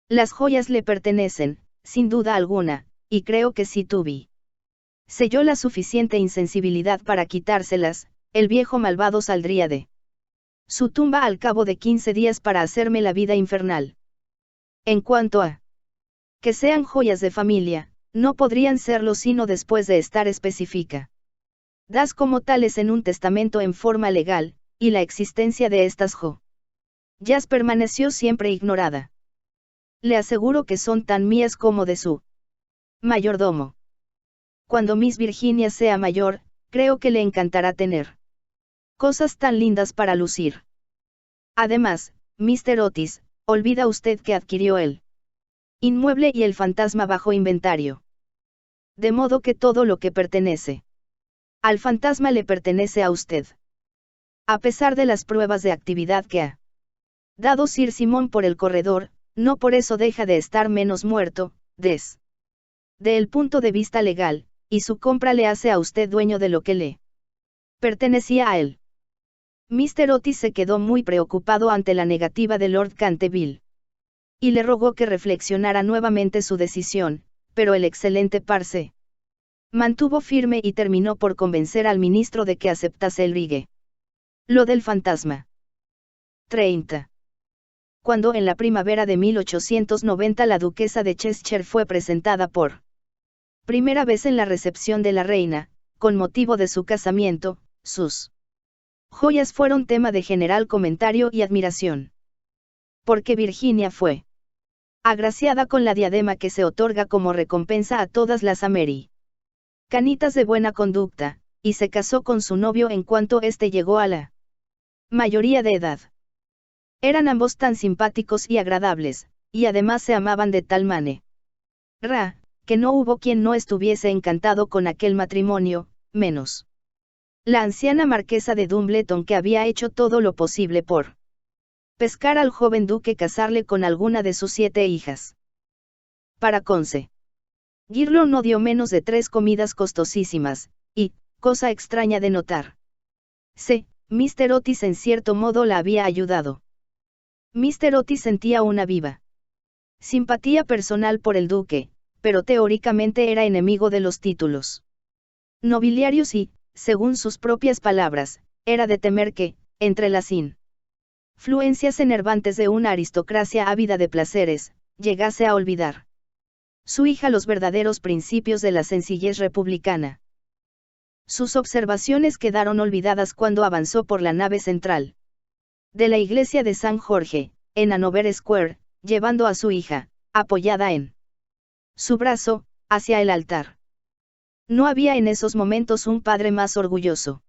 Las joyas le pertenecen, sin duda alguna, y creo que si tuviese yo la suficiente insensibilidad para quitárselas, el viejo malvado saldría de su tumba al cabo de 15 días para hacerme la vida infernal. En cuanto a que sean joyas de familia, no podrían serlo sino después de estar específica das como tales en un testamento en forma legal, y la existencia de estas joyas permaneció siempre ignorada. Le aseguro que son tan mías como de su mayordomo. Cuando Miss Virginia sea mayor, creo que le encantará tener cosas tan lindas para lucir. Además, Mr. Otis, olvida usted que adquirió el inmueble y el fantasma bajo inventario. De modo que todo lo que pertenece al fantasma le pertenece a usted. A pesar de las pruebas de actividad que ha dado Sir Simon por el corredor, no por eso deja de estar menos muerto, desde el punto de vista legal, y su compra le hace a usted dueño de lo que le pertenecía a él. Mr. Otis se quedó muy preocupado ante la negativa de Lord Canterville. Y le rogó que reflexionara nuevamente su decisión, pero el excelente par se mantuvo firme y terminó por convencer al ministro de que aceptase el rigue. Lo del fantasma. 30. Cuando en la primavera de 1890 la duquesa de Cheshire fue presentada por primera vez en la recepción de la reina, con motivo de su casamiento, sus joyas fueron tema de general comentario y admiración. Porque Virginia fue agraciada con la diadema que se otorga como recompensa a todas las americanitas de buena conducta, y se casó con su novio en cuanto éste llegó a la mayoría de edad. Eran ambos tan simpáticos y agradables, y además se amaban de tal manera, que no hubo quien no estuviese encantado con aquel matrimonio, menos la anciana marquesa de Dumbleton, que había hecho todo lo posible por pescar al joven duque casarle con alguna de sus 7 hijas. Para conseguirlo no dio menos de 3 comidas costosísimas, y, cosa extraña de notar, Mr. Otis en cierto modo la había ayudado. Mr. Otis sentía una viva simpatía personal por el duque, pero teóricamente era enemigo de los títulos nobiliarios y, según sus propias palabras, era de temer que, entre las influencias enervantes de una aristocracia ávida de placeres, llegase a olvidar su hija los verdaderos principios de la sencillez republicana. Sus observaciones quedaron olvidadas cuando avanzó por la nave central de la iglesia de San Jorge, en Hanover Square, llevando a su hija, apoyada en su brazo, hacia el altar. No había en esos momentos un padre más orgulloso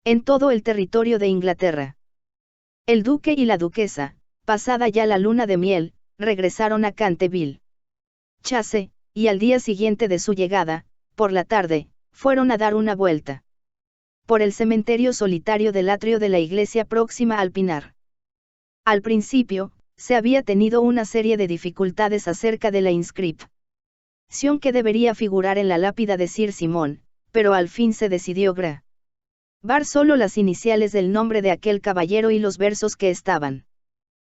en todo el territorio de Inglaterra. El duque y la duquesa, pasada ya la luna de miel, regresaron a Canterville Chase, y al día siguiente de su llegada, por la tarde, fueron a dar una vuelta por el cementerio solitario del atrio de la iglesia próxima al Pinar. Al principio, se había tenido una serie de dificultades acerca de la inscripción que debería figurar en la lápida de Sir Simon, pero al fin se decidió grabar solo las iniciales del nombre de aquel caballero y los versos que estaban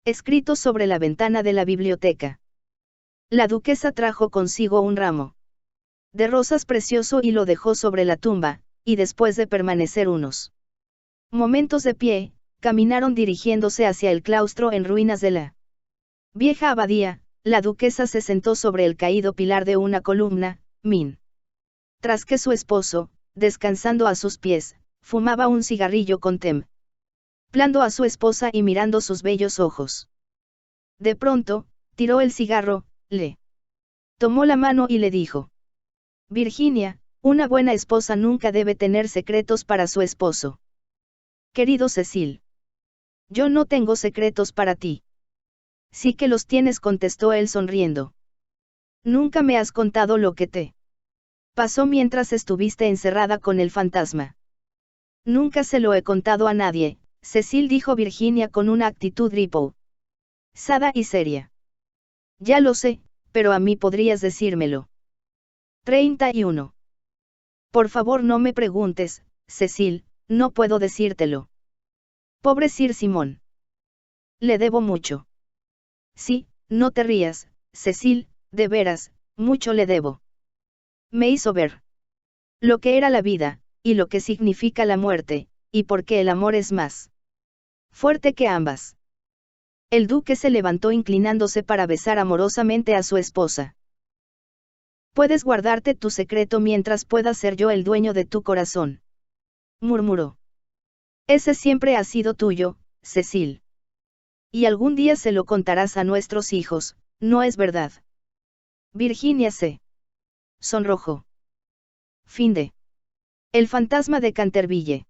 escritos sobre la ventana de la biblioteca. La duquesa trajo consigo un ramo de rosas precioso y lo dejó sobre la tumba, y después de permanecer unos momentos de pie, caminaron dirigiéndose hacia el claustro en ruinas de la vieja abadía. La duquesa se sentó sobre el caído pilar de una columna, tras que su esposo, descansando a sus pies, fumaba un cigarrillo contemplando a su esposa y mirando sus bellos ojos. De pronto, tiró el cigarro, le tomó la mano y le dijo: Virginia, una buena esposa nunca debe tener secretos para su esposo. Querido Cecil, yo no tengo secretos para ti. Sí que los tienes, contestó él sonriendo. Nunca me has contado lo que te pasó mientras estuviste encerrada con el fantasma. Nunca se lo he contado a nadie, Cecil, dijo Virginia con una actitud sada y seria. Ya lo sé, pero a mí podrías decírmelo. 31. Por favor, no me preguntes, Cecil, no puedo decírtelo. Pobre Sir Simon. Le debo mucho. Sí, no te rías, Cecil, de veras, mucho le debo. Me hizo ver lo que era la vida, y lo que significa la muerte, y por qué el amor es más fuerte que ambas. El duque se levantó inclinándose para besar amorosamente a su esposa. Puedes guardarte tu secreto mientras pueda ser yo el dueño de tu corazón, murmuró. Ese siempre ha sido tuyo, Cecil. Y algún día se lo contarás a nuestros hijos, ¿no es verdad? Virginia se sonrojó. Fin de El fantasma de Canterville.